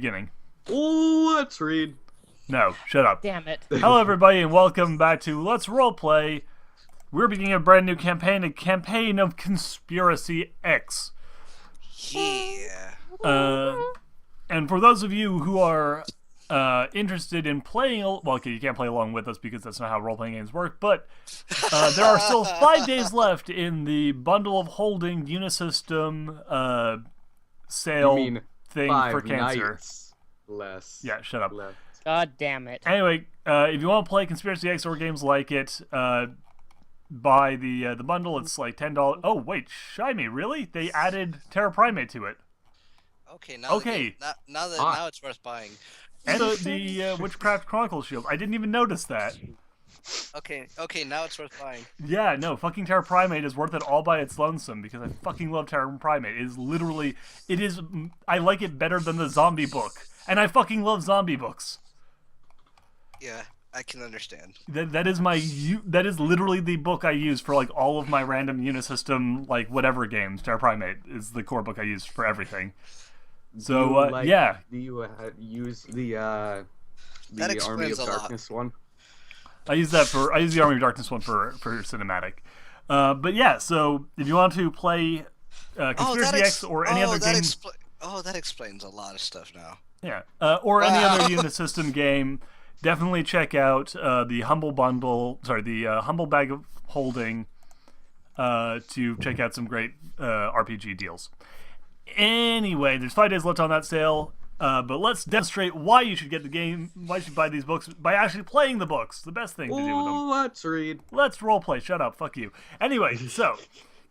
beginning. Let's read. No, shut up. Damn it. Hello, everybody, and welcome back to Let's Roleplay. We're beginning a brand new campaign, a campaign of Conspiracy X. Yeah. And for those of you who are interested in playing, well, okay, you can't play along with us because that's not how role-playing games work, but there are still 5 days left in the Bundle of Holding Unisystem sale thing for cancer. Nights less. Yeah, shut up. Left. God damn it. Anyway, if you want to play Conspiracy X or games like it, buy the bundle. It's like $10. Oh wait, Shyme, really? They added Terra Primate to it. Okay, now Okay. now it's worth buying. And the Witchcraft Chronicles shield. I didn't even notice that. Okay, now it's worth buying. Yeah, no, fucking Terra Primate is worth it all by its lonesome because I fucking love Terra Primate. I like it better than the zombie book, and I fucking love zombie books. Yeah, I can understand. That is literally the book I use for like all of my random Unisystem like whatever games. Terra Primate is the core book I use for everything. So yeah. Do you use the That Army of explains a lot. Darkness one? I use the Army of Darkness one for cinematic. But yeah, so if you want to play Conspiracy X or any other game, that explains a lot of stuff now. yeah, or any other Unisystem game, definitely check out the Humble Bundle. Sorry, the Humble Bag of Holding to check out some great RPG deals. Anyway, there's 5 days left on that sale. But let's demonstrate why you should get the game, why you should buy these books, by actually playing the books. The best thing to do with them. Let's read. Let's roleplay. Shut up. Fuck you. Anyway, so,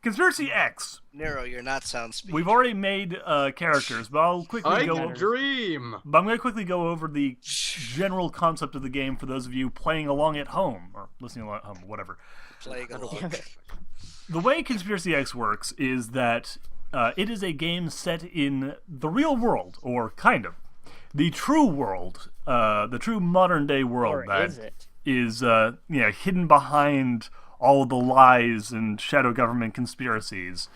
Conspiracy X. Nero, you're not sound speech. We've already made characters, but I'll quickly go over... dream. But I'm going to quickly go over the general concept of the game for those of you playing along at home, or listening along at home, whatever. Playing along. The way Conspiracy X works is that it is a game set in the real world, or kind of. The true world, the true modern-day world Or that is it? is hidden behind all the lies and shadow government conspiracies.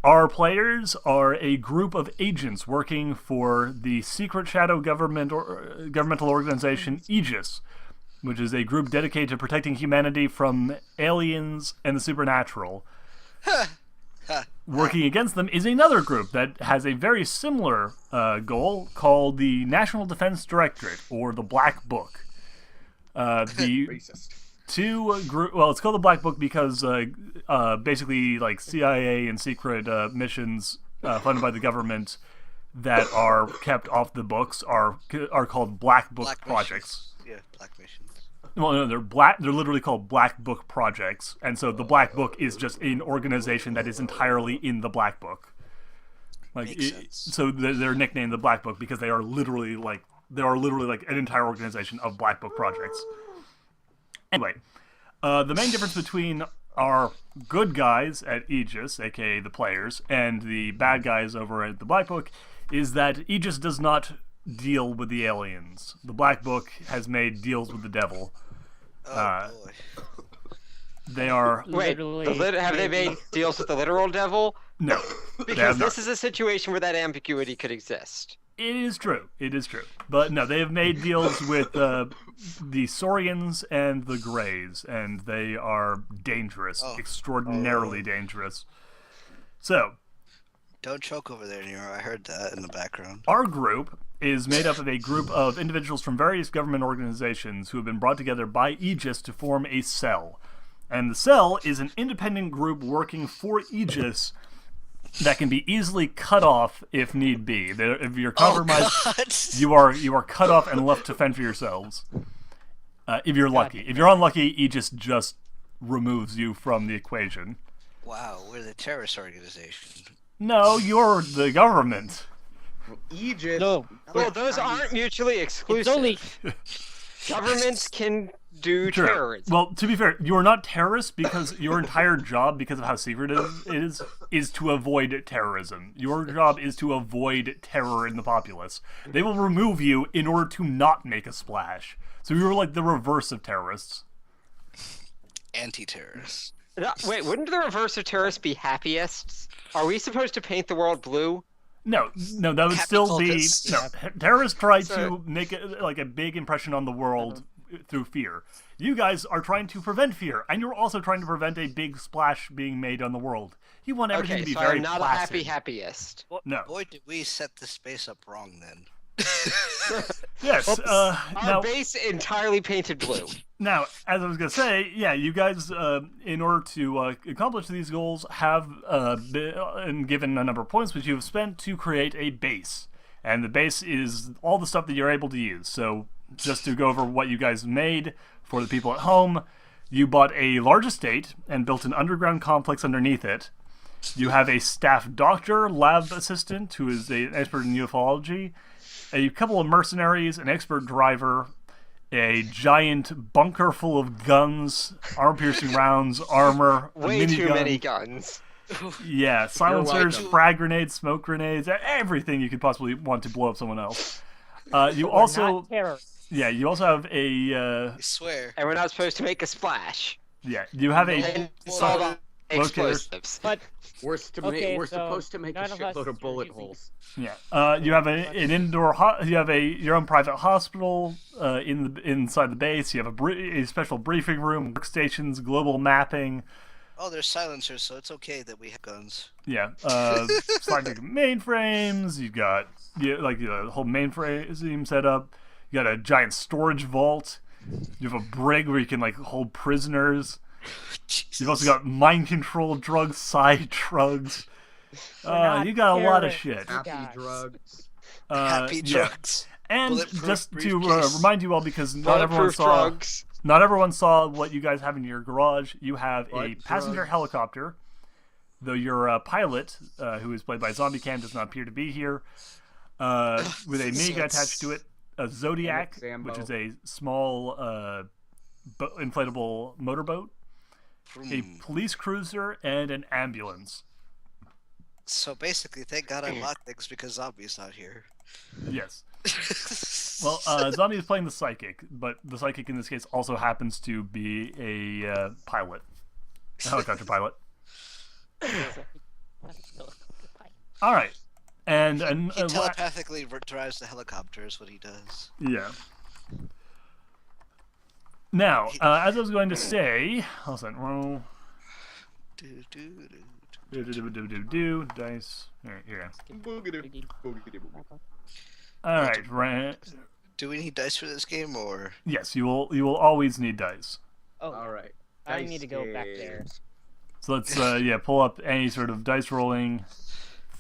Our players are a group of agents working for the secret shadow government or governmental organization Aegis, which is a group dedicated to protecting humanity from aliens and the supernatural. Working against them is another group that has a very similar goal called the National Defense Directorate, or the Black Book. The Racist. well, it's called the Black Book because basically like CIA and secret missions funded by the government that are kept off the books are called Black Book projects. Missions. Yeah, black missions. Well, no, they're literally called Black Book projects, and so the Black Book is just an organization that is entirely in the Black Book. Makes sense. So they're nicknamed the Black Book because they are literally like an entire organization of Black Book projects. Anyway, the main difference between our good guys at Aegis, aka the players, and the bad guys over at the Black Book is that Aegis does not deal with the aliens. The Black Book has made deals with the devil. Oh boy. They are... Wait, have they made deals with the literal devil? No. Because this is a situation where that ambiguity could exist. It is true. But no, they have made deals with the Saurians and the Greys, and they are dangerous. Extraordinarily dangerous. So... Don't choke over there, Nero. I heard that in the background. Our group is made up of a group of individuals from various government organizations who have been brought together by Aegis to form a cell. And the cell is an independent group working for Aegis that can be easily cut off if need be. If you're compromised, you are cut off and left to fend for yourselves. If you're lucky. If you're unlucky, Aegis just removes you from the equation. Wow, we're the terrorist organization. No, you're the government. Aegis. No. Well, those aren't mutually exclusive. It's only... Governments can do terrorism. Well, to be fair, you are not terrorists because your entire job, because of how secret it is to avoid terrorism. Your job is to avoid terror in the populace. They will remove you in order to not make a splash. So you're like the reverse of terrorists. Anti-terrorists. No, wait, wouldn't the reverse of terrorists be happyists? Are we supposed to paint the world blue? No, that would Happy still be cultists. no. Terrorists try So- to make like a big impression on the world through fear. You guys are trying to prevent fear, and you're also trying to prevent a big splash being made on the world. You want everything Okay, to be so very I'm not placid. a happiest. No. Boy, did we set this space up wrong then. Yes. Our Now, base entirely painted blue. Now, as I was gonna say, yeah, you guys, in order to accomplish these goals, have been given a number of points which you have spent to create a base, and the base is all the stuff that you're able to use. So, just to go over what you guys made for the people at home, you bought a large estate and built an underground complex underneath it. You have a staff doctor, lab assistant who is an expert in ufology, a couple of mercenaries, an expert driver, a giant bunker full of guns, arm-piercing rounds, armor, a Way too minigun. many guns. Yeah, silencers, welcome. frag grenades, smoke grenades, everything you could possibly want to blow up someone else. You We're also, not terrorists. yeah, you also have a, I swear. And we're not supposed to make a splash. yeah, you have a. And it's all about explosives. But We're Okay, so supposed to make a none of us shitload of are bullet using- holes. Yeah, you have an indoor. You have your own private hospital inside the base. You have a special briefing room, workstations, global mapping. Oh, there's silencers, so it's okay that we have guns. Yeah, scientific mainframes. You got the whole mainframe set up. You got a giant storage vault. You have a brig where you can hold prisoners. You've also got mind control drugs, side drugs. not You got a lot of terrorists. shit. Happy guys. drugs. Happy Yeah. drugs. And Bulletproof just to briefcase. remind you all, because not everyone Bulletproof saw. drugs. Not everyone saw what you guys have in your garage. You have a What passenger drugs? helicopter, though your pilot, who is played by Zombie Cam, does not appear to be here, with a minigun attached to it, a Zodiac, Sambo. which is a small inflatable motorboat, a police cruiser, and an ambulance. So basically, thank God I locked things because Zombie's not here. Yes. Well, Zombie is playing the psychic, but the psychic in this case also happens to be a pilot, a helicopter pilot. All right, and He telepathically drives the helicopter is what he does. yeah. Now, as I was going to say, hold on, roll. Do dice. All right, here. Boogity, boogity, boo. All right, Do we need dice for this game, or yes, you will always need dice. Oh, All right. I Dice need to go back there. is- So let's pull up any sort of dice rolling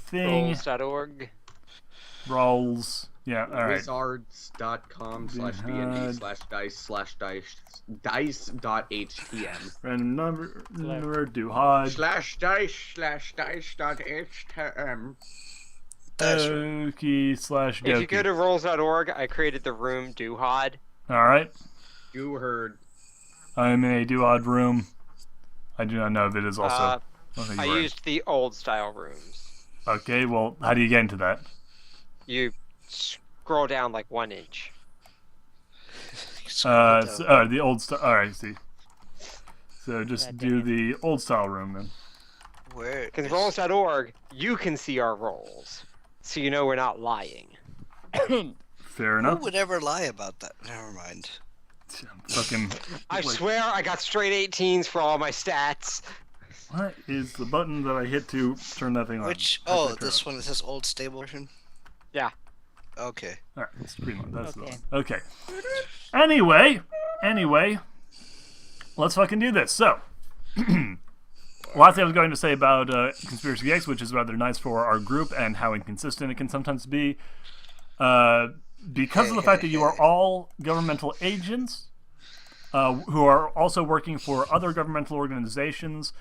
thing. Rolls.org. Rolls. Yeah, all right. Wizards.com/d&d/dice/dice.htm Random number, Duhad. /dice/dice.htm dice? Doki/Doki. If you go to rolls.org, I created the room Duhad. All right. You heard. I'm in a Duhad room. I do not know if it is also. Uh, don't think I you are. used the old style rooms. Okay, well, how do you get into that? You scroll down like 1 inch. The old style. All right, see. So just God do damn the old style room then. Where? Because rolls.org, you can see our rolls. So you know we're not lying. Fair Who enough. would ever lie about that? Never mind. Fucking. I like, swear I got straight 18s for all my stats. What is the button that I hit to turn that thing on? Which? How do I Oh, turn this it one. It says old stable version. Yeah. Okay. on? All right, it's Greenland. That's the Okay. one. Okay. Anyway, let's fucking do this. So, last thing I was going to say about Conspiracy X, which is rather nice for our group and how inconsistent it can sometimes be, because of the fact that you are all governmental agents who are also working for other governmental organizations,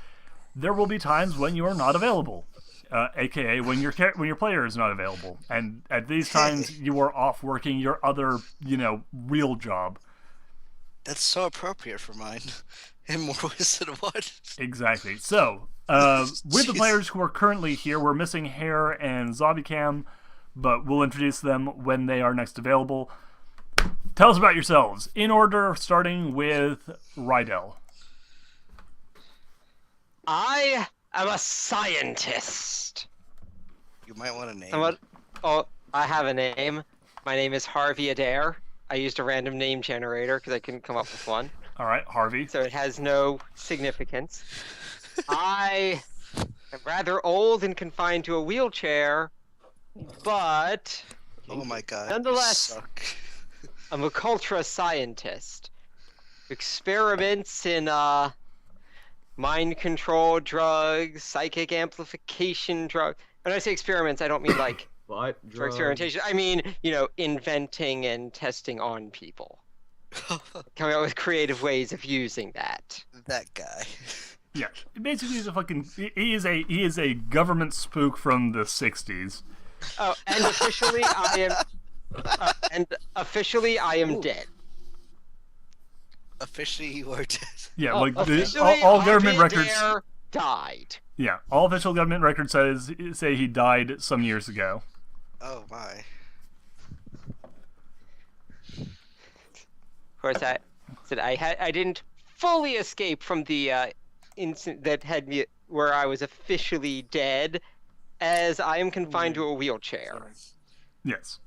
there will be times when you are not available, aka when your player is not available, and at these times you are off working your other real job. That's so appropriate for mine. In more ways than one. Exactly. So, with the Jeez. players who are currently here, we're missing Hare and Zombie Cam, but we'll introduce them when they are next available. Tell us about yourselves, in order, starting with Rydell. I am a scientist. You might want to name. Somewhat. Oh, I have a name. My name is Harvey Adair. I used a random name generator because I couldn't come up with one, All right, Harvey. so it has no significance. I am rather old and confined to a wheelchair, but Oh my god. Nonetheless- you suck. I'm a culture scientist. Experiments in mind control drugs, psychic amplification drugs. When I say experiments, I don't mean like But for experimentation. I mean, inventing and testing on people. Coming up with creative ways of using that. That guy. Yeah, basically he's a fucking. He is a government spook from the '60s. Oh, and officially I am dead. Officially, you are dead. Yeah, Oh, like officially, all government Harvey records. Adair died. Yeah, all official government records say he died some years ago. Oh my. Of course, I said I didn't fully escape from the incident that had me where I was officially dead, as I am confined to a wheelchair. Yes,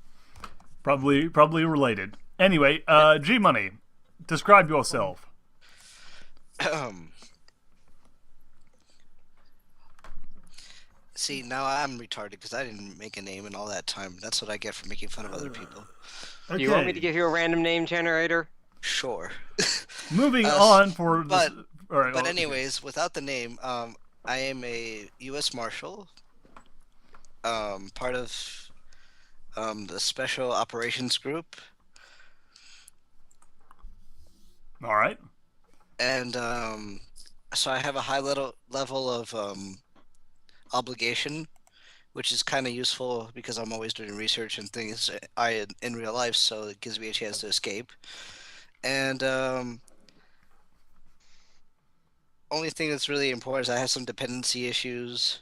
probably related. Anyway, G Money, describe yourself. See, now I'm retarded because I didn't make a name in all that time. That's what I get for making fun of other people. Okay. Do you want me to give you a random name generator? Sure. Moving on for but- this, all right, But well, anyways, without the name, I am a U.S. Marshal, part of the Special Operations Group, all right. and so I have a high level of obligation, which is kind of useful because I'm always doing research and things in real life, so it gives me a chance to escape. And only thing that's really important is I have some dependency issues,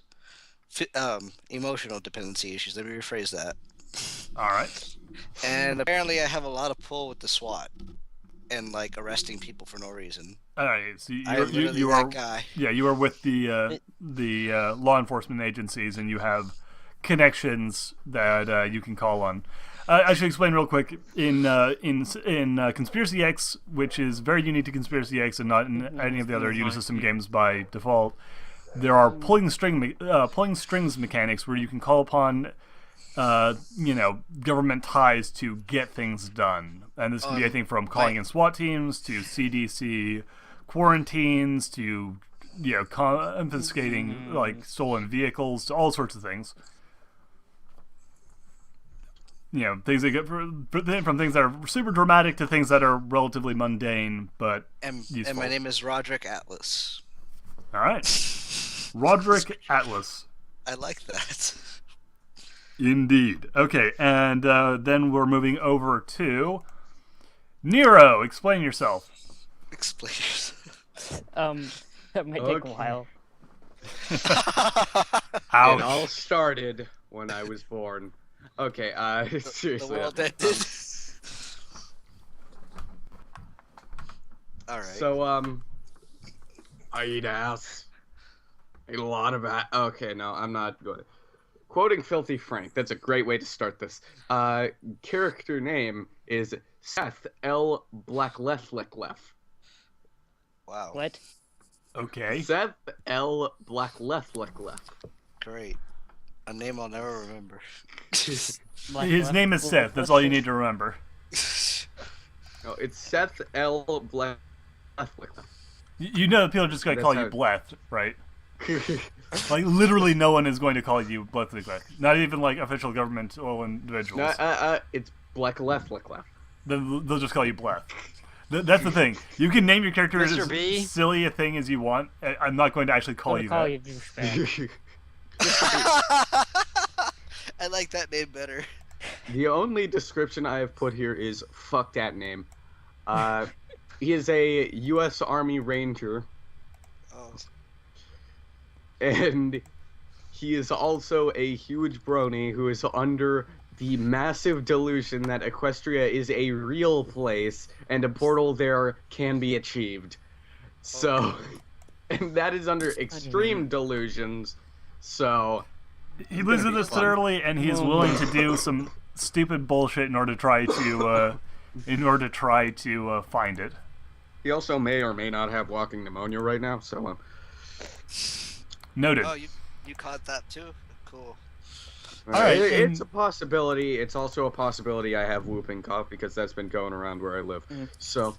emotional dependency issues. Let me rephrase that. All right. And apparently, I have a lot of pull with the SWAT and like arresting people for no reason. All right. So I'm literally you that are guy. yeah, you are with the law enforcement agencies, and you have connections that you can call on. I should explain real quick in Conspiracy X, which is very unique to Conspiracy X and not in any of the other Unisystem games by default. There are pulling strings mechanics where you can call upon government ties to get things done, and this can be anything from calling in SWAT teams to CDC quarantines to confiscating like stolen vehicles to all sorts of things. Things that get from things that are super dramatic to things that are relatively mundane but useful. And my name is Roderick Atlas. All right, Roderick Atlas. I like that. Indeed. Okay, and then we're moving over to Nero. Explain yourself. Explain yourself. That might take a Okay. while. It all started when I was born. Okay, The seriously. world ended. All right. So, I eat ass. I eat a lot of ass. Okay, no, I'm not good. Quoting Filthy Frank, that's a great way to start this. Character name is Seth L. Blackleflecklef. Wow. What? Okay. Seth L. Blackleflecklef. Great. A name I'll never remember. Black His left- name is Seth. That's all you need to remember. No, it's Seth L. Blackleflecklef. You know that people are just going to That's call you how- Bleth, right? Like, literally no one is going to call you Bleth. Not even, like, official government or individuals. No, it's Blackleflecklef. They'll just call you Bleth. That's the thing. You can name your character Mr. as B? silly a thing as you want. I'm not going to actually call I'm you gonna call that. you douchebag. I like that name better. The only description I have put here is fuck that name. He is a U.S. Army Ranger, Oh, and he is also a huge brony who is under the massive delusion that Equestria is a real place and a portal there can be achieved. So, and that is under extreme delusions. So, He loses this fun. thoroughly, and he's willing to do some stupid bullshit in order to try to find it. He also may or may not have walking pneumonia right now, so Noted. Oh, you caught that too? Cool. right, it's a possibility. It's also a possibility I have whooping cough because that's been going around where I live. So,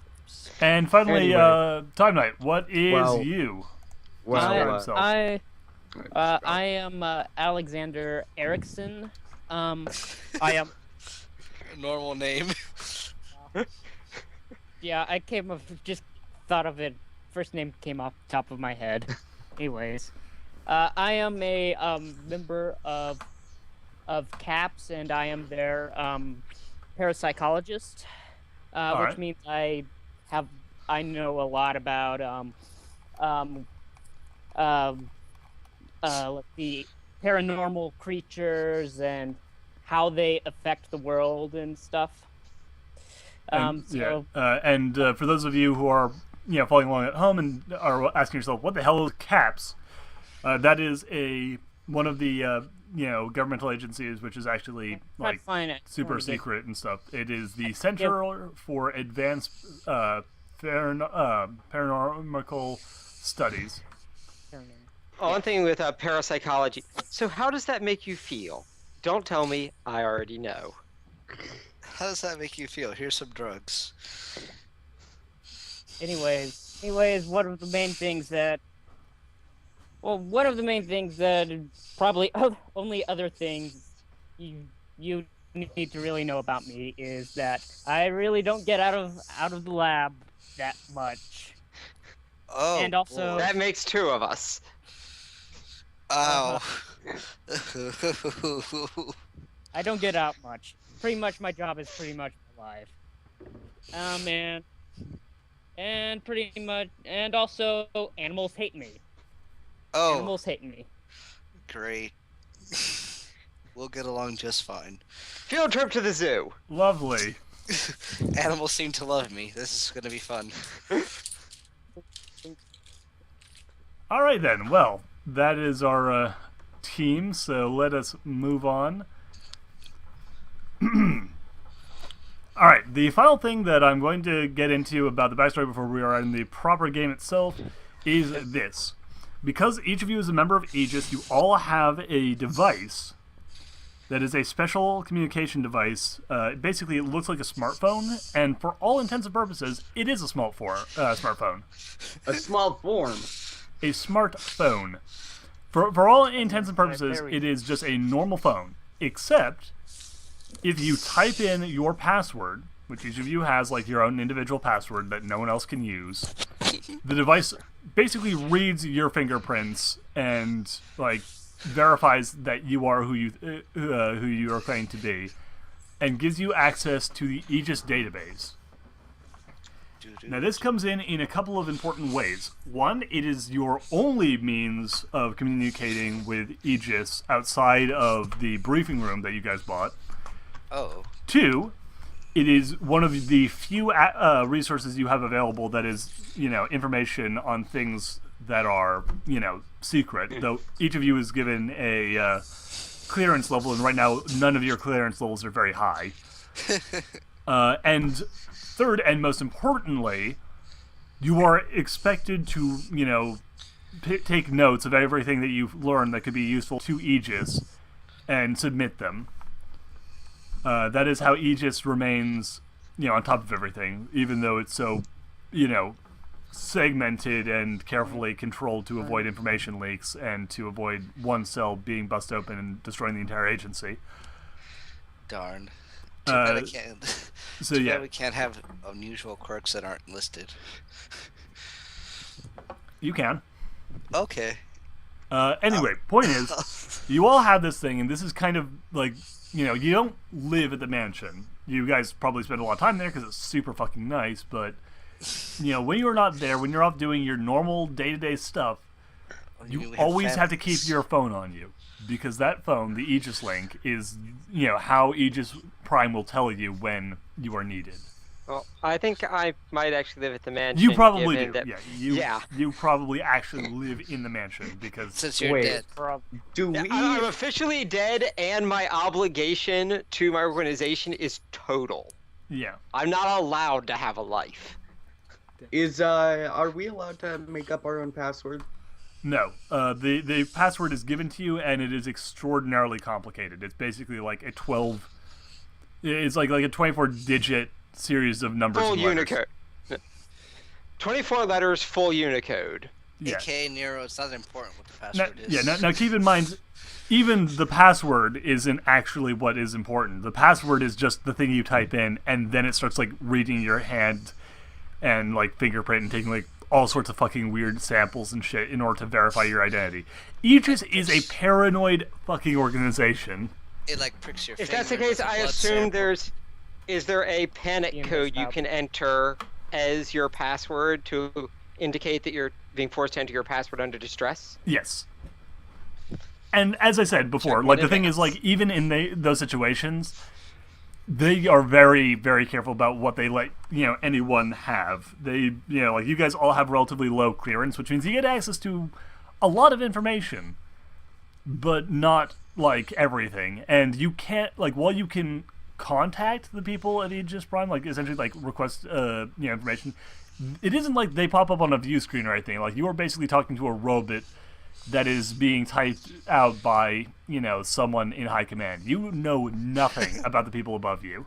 And finally, Anyway. Time Knight, what is Well, you? well, himself. I am Alexander Eriksson. I am. Normal name. Yeah, I just thought of it. First name came off the top of my head. Anyways, I am a member of CAPS, and I am their parapsychologist, which right. means I know a lot about let's see, paranormal creatures and how they affect the world and stuff. And for those of you who are following along at home and are asking yourself, what the hell is CAPS? That is one of the governmental agencies, which is actually like super secret and stuff. It is the Center for Advanced Paranormal Studies. Oh, one thing with parapsychology. So how does that make you feel? Don't tell me. I already know. How does that make you feel? Here's some drugs. Anyways, one of the main things that probably only other things you need to really know about me is that I really don't get out of the lab that much. Oh, And also- boy. That makes two of us. Ow. I don't get out much. Pretty much my job is pretty much my life. And also animals hate me. Oh, Animals hate me. great. We'll get along just fine. Field trip to the zoo. Lovely. Animals seem to love me. This is gonna be fun. All right then. Well, that is our team. So let us move on. All right. The final thing that I'm going to get into about the backstory before we are in the proper game itself is this. Because each of you is a member of Aegis, you all have a device that is a special communication device. Basically, it looks like a smartphone, and for all intents and purposes, it is a smartphone. a small form. A smartphone. For all intents and purposes, it is just a normal phone, except if you type in your password, which each of you has like your own individual password that no one else can use, the device basically reads your fingerprints and like verifies that you are who you are claiming to be, and gives you access to the Aegis database. Now, this comes in a couple of important ways. One, it is your only means of communicating with Aegis outside of the briefing room that you guys bought. Oh. Two, it is one of the few resources you have available that is, information on things that are, secret. Though each of you is given a clearance level, and right now none of your clearance levels are very high. And third, and most importantly, you are expected to, take notes of everything that you've learned that could be useful to Aegis and submit them. That is how Aegis remains, on top of everything, even though it's so, segmented and carefully controlled to avoid information leaks and to avoid one cell being bust open and destroying the entire agency. Darn. Too bad I can't. So Too yeah, bad we can't have unusual quirks that aren't listed. you can. Okay. Anyway, point is, you all have this thing, and this is kind of like, you don't live at the mansion. You guys probably spend a lot of time there because it's super fucking nice, but, when you're not there, when you're off doing your normal day-to-day stuff, you always have to keep your phone on you. Because that phone, the Aegis link, is, how Aegis Prime will tell you when you are needed. Well, I think I might actually live at the mansion. You probably do. given that- Yeah, you probably actually live in the mansion because Since you're Wait. dead. Do Yeah, we? I'm officially dead, and my obligation to my organization is total. yeah. I'm not allowed to have a life. Are we allowed to make up our own password? No, the password is given to you, and it is extraordinarily complicated. It's basically like a 12. It's like a 24-digit series of numbers. Full and letters. Unicode. 24 letters, full Unicode. Yeah. AKA Nero, it's not important what the Now, password is. yeah. Now keep in mind, even the password isn't actually what is important. The password is just the thing you type in, and then it starts like reading your hand and like fingerprint and taking like all sorts of fucking weird samples and shit in order to verify your identity. Aegis is a paranoid fucking organization. It like pricks your If finger. that's the case, with a I blood assume sample. is there a panic Being code you messed up. can enter as your password to indicate that you're being forced to enter your password under distress? Yes. And as I said before, Check like in the thing is, advance. like even in those situations, they are very, very careful about what they let anyone have. They, like you guys all have relatively low clearance, which means you get access to a lot of information, but not like everything. And you can't while you can contact the people at Aegis Prime, like essentially like request information. It isn't like they pop up on a view screen or anything. Like you are basically talking to a robot that is being typed out by, someone in high command. You know nothing about the people above you.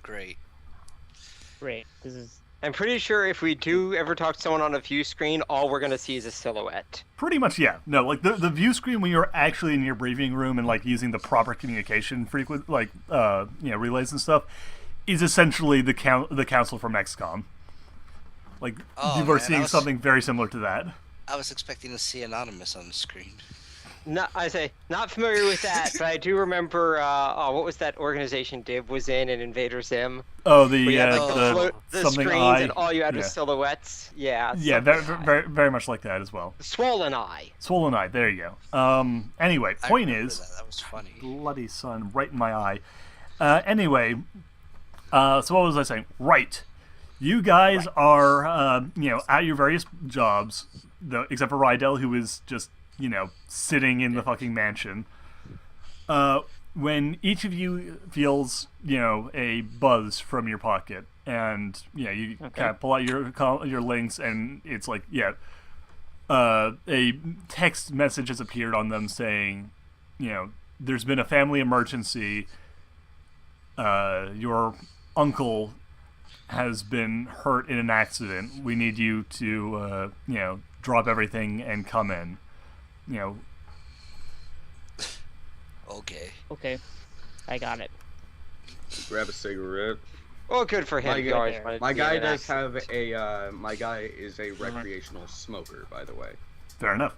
Great. Great. This is I'm pretty sure if we do ever talk to someone on a view screen, all we're gonna see is a silhouette. Pretty much, yeah. No, like the view screen when you're actually in your briefing room and like using the proper communication relays and stuff is essentially the council from XCOM. Like Oh, you are man, seeing something very similar to that. I was expecting to see Anonymous on the screen. Not familiar with that, but I do remember. What was that organization Div was in Invader Zim? Oh, Where you had, like, the the something screens eye. and all you had was Yeah. silhouettes. Yeah. Yeah, something very, eye. very, very much like that as well. Swollen eye. Swollen eye. There you go. Anyway, I point remember is, that was funny. bloody sun, right in my eye. Anyway, so what was I saying? Right. You guys are, at your various jobs, except for Rydell, who is just, sitting in the fucking mansion. When each of you feels, a buzz from your pocket, and, you kind of pull out your links, and it's like, a text message has appeared on them saying, there's been a family emergency. Your uncle has been hurt in an accident. We need you to, drop everything and come in. Okay. okay. I got it. Grab a cigarette. Well, good for him. My He guy- always wanted to My be guy in an does have accident. my guy is a recreational smoker, by the way. Fair enough.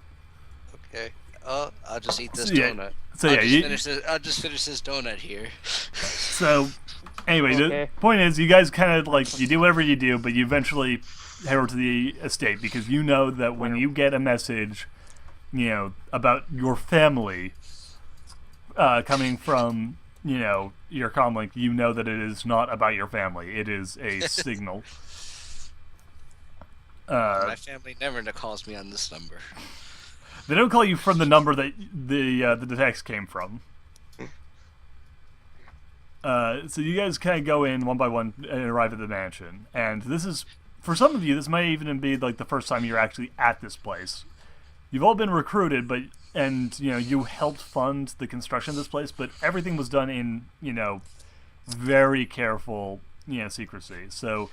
Okay. Oh, I'll just eat this Yeah, donut. So I'll yeah, I'll just finish this donut here. so anyway, Okay. the point is, you guys kind of you do whatever you do, but you eventually head over to the estate because you know that when you get a message, about your family coming from, your comlink, you know that it is not about your family. It is a signal. My family never calls me on this number. They don't call you from the number that the text came from. So you guys kind of go in one by one and arrive at the mansion. And this is, for some of you, this might even be like the first time you're actually at this place. You've all been recruited, and you helped fund the construction of this place, but everything was done in, very careful, secrecy. So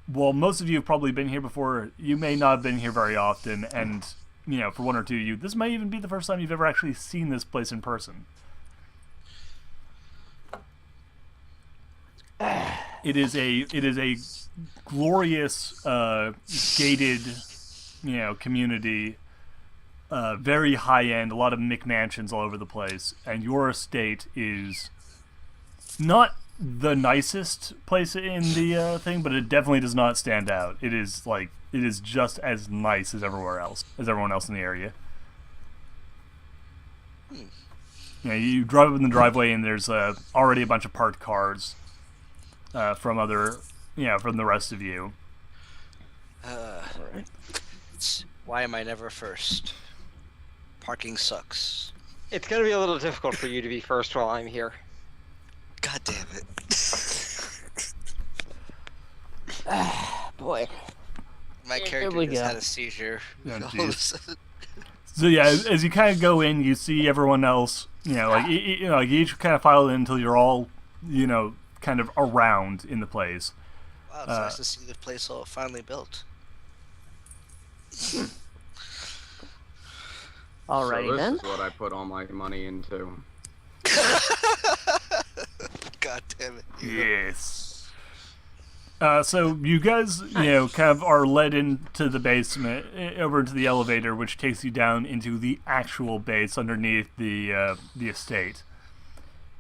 while most of you have probably been here before, you may not have been here very often, and for one or two of you, this may even be the first time you've ever actually seen this place in person. It is a glorious gated, community, very high end, a lot of McMansions all over the place, and your estate is not the nicest place in the thing, but it definitely does not stand out. It is just as nice as everyone else in the area. You drive up in the driveway and there's already a bunch of parked cars. from from the rest of you. Why am I never first? Parking sucks. It's gonna be a little difficult for you to be first while I'm here. God damn it. Boy. My Here character we just go. had a seizure. Oh, All of a jeez. sudden. So yeah, as you kind of go in, you see everyone else. Like you each kind of file in until you're all, kind of around in the place. Wow, it's nice to see the place all finally built. Alrighty so this then. is what I put all my money into. God damn it. Yes. So you guys, kind of are led into the basement, over into the elevator, which takes you down into the actual base underneath the estate.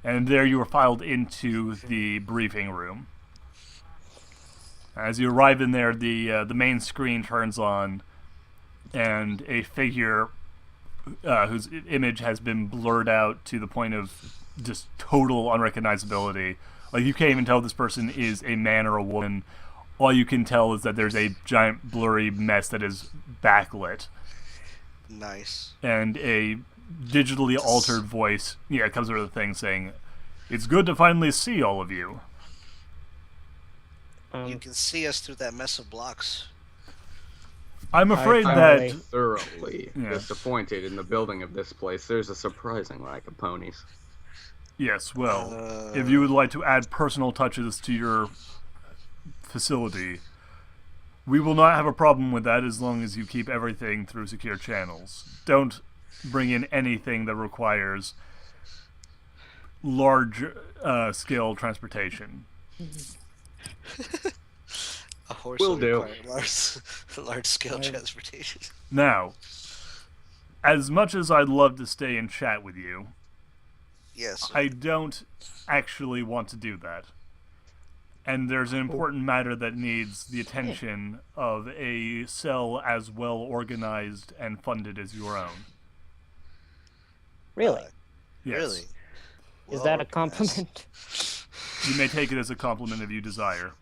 And there you are filed into the briefing room. As you arrive in there, the main screen turns on, and a figure whose image has been blurred out to the point of just total unrecognizability. Like, you can't even tell if this person is a man or a woman. All you can tell is that there's a giant blurry mess that is backlit. Nice. And a digitally altered voice, comes over the thing saying, "It's good to finally see all of you." You can see us through that mess of blocks. I'm afraid I'm that... thoroughly Yeah. disappointed in the building of this place. There's a surprising lack of ponies. Yes, well, if you would like to add personal touches to your facility, we will not have a problem with that as long as you keep everything through secure channels. Don't bring in anything that requires large scale transportation. A horse Will will do. require large scale transportation. Now, as much as I'd love to stay and chat with you, Yes. I don't actually want to do that. And there's an important matter that needs the attention of a cell as well organized and funded as your own. Really? Yes. Really? Is that a compliment? You may take it as a compliment if you desire.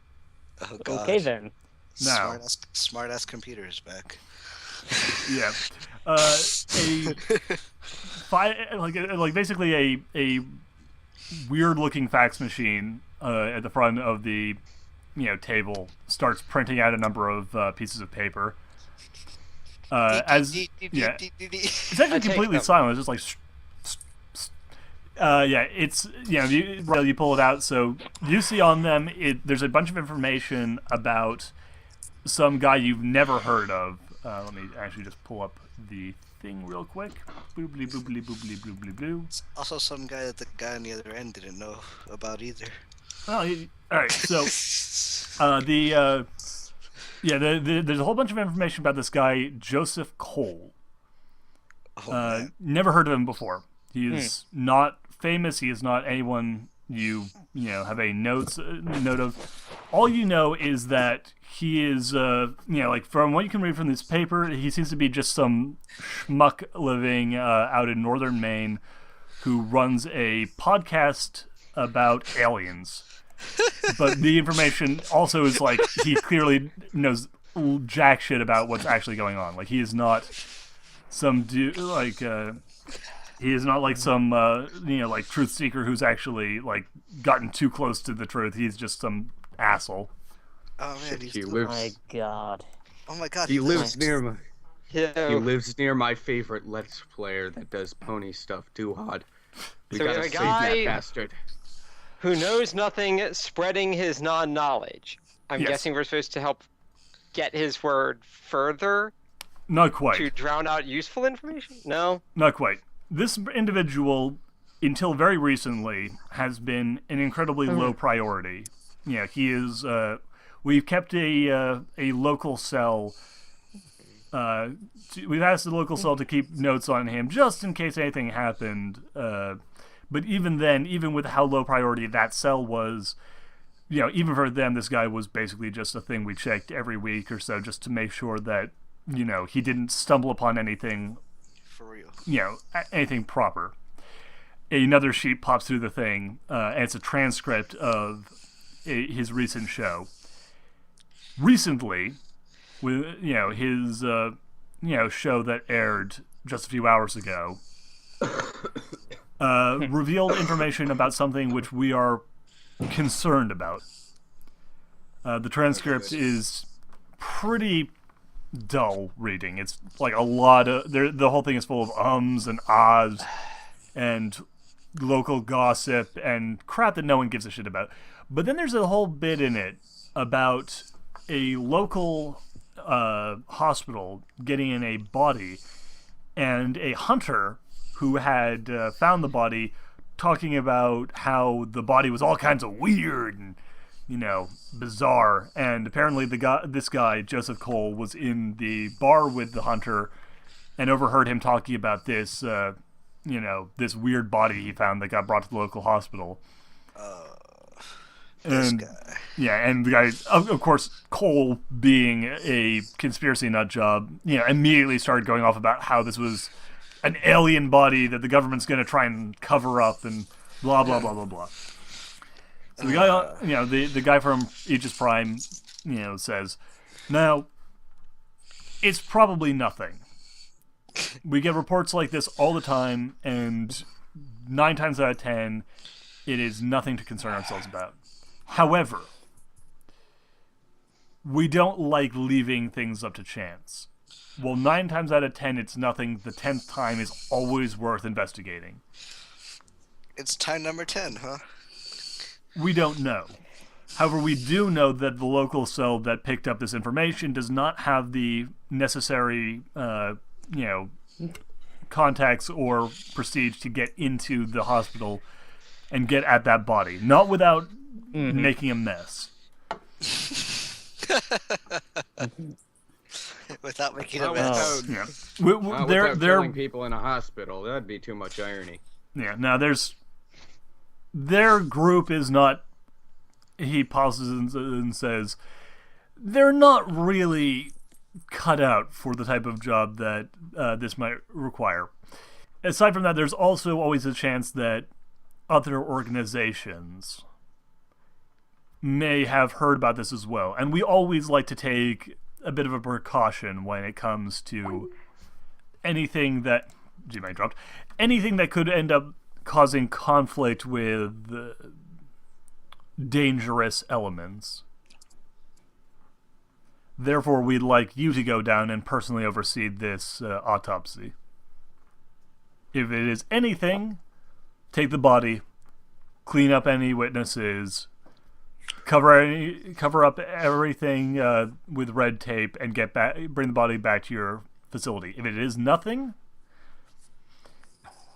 Oh, God. Okay then. Now, Smart ass computer is back. yeah, basically a weird looking fax machine at the front of the table starts printing out a number of pieces of paper. It's actually I take completely them. silent. It's just like. It's you pull it out. So you see on them, there's a bunch of information about some guy you've never heard of. Let me actually just pull up the thing real quick. Boobly boobly boobly boobly boo. Also, some guy that the guy on the other end didn't know about either. Oh, all right. So there's a whole bunch of information about this guy Joseph Cole. Oh, man. Never heard of him before. He is not famous. He is not anyone you have a note of. All you know is that he is from what you can read from this paper, he seems to be just some schmuck living out in northern Maine who runs a podcast about aliens. But the information also is like he clearly knows jack shit about what's actually going on. Like, he is not some dude he is not like some truth seeker who's actually gotten too close to the truth. He's just some asshole. Oh man, He Oh lives. my god. Oh my God, He lives near my. He Yeah. lives near my favorite Let's Player that does pony stuff, Duhad. We So we gotta have a save that guy- bastard. Who knows nothing, spreading his non-knowledge. I'm Yes. guessing we're supposed to help get his word further Not quite. to drown out useful information? No? Not quite. This individual, until very recently, has been an incredibly low priority. Yeah, he is. We've kept a local cell. We've asked the local cell to keep notes on him just in case anything happened. But even then, even with how low priority that cell was, even for them, this guy was basically just a thing we checked every week or so just to make sure that he didn't stumble upon anything. for real. Anything proper. Another sheet pops through the thing, and it's a transcript of his recent show. Recently, with his show that aired just a few hours ago, revealed information about something which we are concerned about. The transcript is pretty dull reading. It's like a lot of the whole thing is full of ums and ahs and local gossip and crap that no one gives a shit about. But then there's a whole bit in it about a local hospital getting in a body, and a hunter who had found the body talking about how the body was all kinds of weird and bizarre. And apparently this guy Joseph Cole was in the bar with the hunter and overheard him talking about this this weird body he found that got brought to the local hospital. This guy. Yeah, and the guy, of course, Cole, being a conspiracy nut job, immediately started going off about how this was an alien body that the government's going to try and cover up and blah, blah, blah, blah, blah. So the guy, the guy from Aegis Prime, says, now, it's probably nothing. We get reports like this all the time, and 9 times out of 10, it is nothing to concern ourselves about. However, we don't like leaving things up to chance. Well, 9 times out of 10, it's nothing. The 10th time is always worth investigating. It's time number 10, huh? We don't know. However, we do know that the local cell that picked up this information does not have the necessary, contacts or prestige to get into the hospital and get at that body. Not without making a mess. Without making a mess. Without killing people in a hospital. That'd be too much irony. Yeah, now their group is not, he pauses and says, they're not really cut out for the type of job that this might require. Aside from that, there's also always a chance that other organizations may have heard about this as well. And we always like to take a bit of a precaution when it comes to anything that anything that could end up causing conflict with dangerous elements. Therefore, we'd like you to go down and personally oversee this autopsy. If it is anything, take the body, clean up any witnesses, cover up everything with red tape, and bring the body back to your facility. If it is nothing,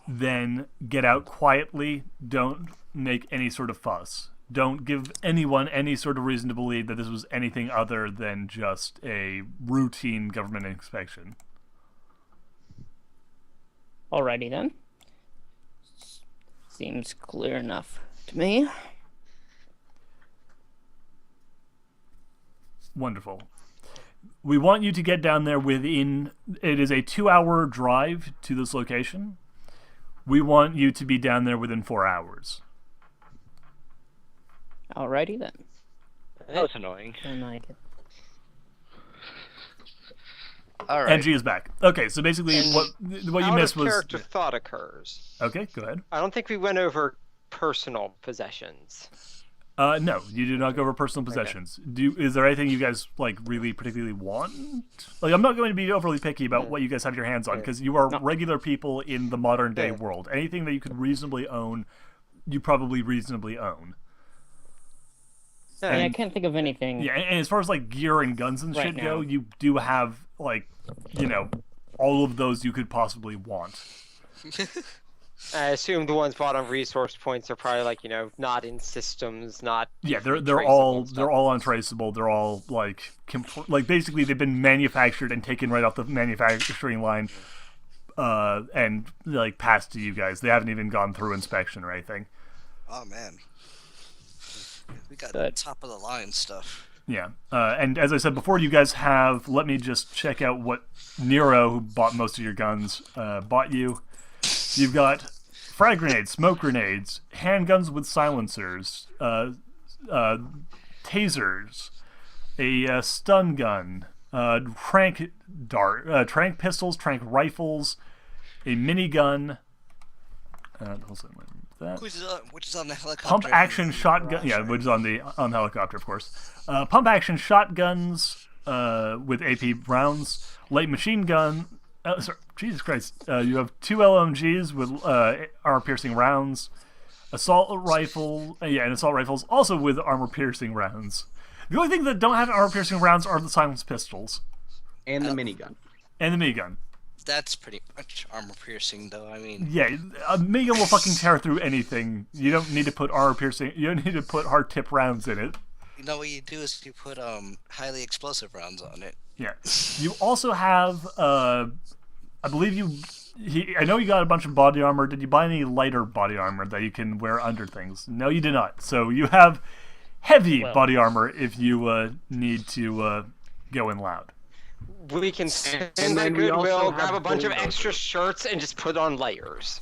then get out quietly. Don't make any sort of fuss. Don't give anyone any sort of reason to believe that this was anything other than just a routine government inspection. Alrighty then. Seems clear enough to me. Wonderful. We want you to get down there within... It is a 2-hour drive to this location. We want you to be down there within 4 hours. Alrighty then. That was annoying. All right. Angie is back. Okay, so basically what you missed was... Out-of-character thought occurs. Okay, go ahead. I don't think we went over personal possessions. No, you do not go over personal possessions. Is there anything you guys really particularly want? I'm not going to be overly picky about what you guys have your hands on, because you are regular people in the modern day world. Anything that you could reasonably own, you probably reasonably own. I can't think of anything. Yeah, and as far as gear and guns and shit go, you do have all of those you could possibly want. I assume the ones bought on resource points are probably not in systems, not. Yeah, they're all untraceable. They're all basically they've been manufactured and taken right off the manufacturing line, and passed to you guys. They haven't even gone through inspection or anything. Oh man, we got top of the line stuff. Yeah, and as I said before, you guys have. Let me just check out what Nero, who bought most of your guns, bought you. You've got frag grenades, smoke grenades, handguns with silencers, tasers, a stun gun, trank pistols, trank rifles, a minigun. Which is on the helicopter. Pump action shotgun. Yeah, which is on the helicopter, of course. Pump action shotguns with AP rounds, light machine gun. Sorry, Jesus Christ! You have 2 LMGs with armor-piercing rounds, assault rifle. And assault rifles also with armor-piercing rounds. The only thing that don't have armor-piercing rounds are the silenced pistols And the minigun. and the minigun. That's pretty much armor-piercing, though. I mean, Yeah, a minigun will fucking tear through anything. You don't need to put armor-piercing. You don't need to put hard-tip rounds in it. you know what you do is you put highly explosive rounds on it. Yeah. You also have, I believe I know you got a bunch of body armor. Did you buy any lighter body armor that you can wear under things? No, you did not. So you have heavy body armor if you need to go in loud. We can stand And by then we also Goodwill, have grab a bunch of bulldozers. extra shirts, and just put on layers.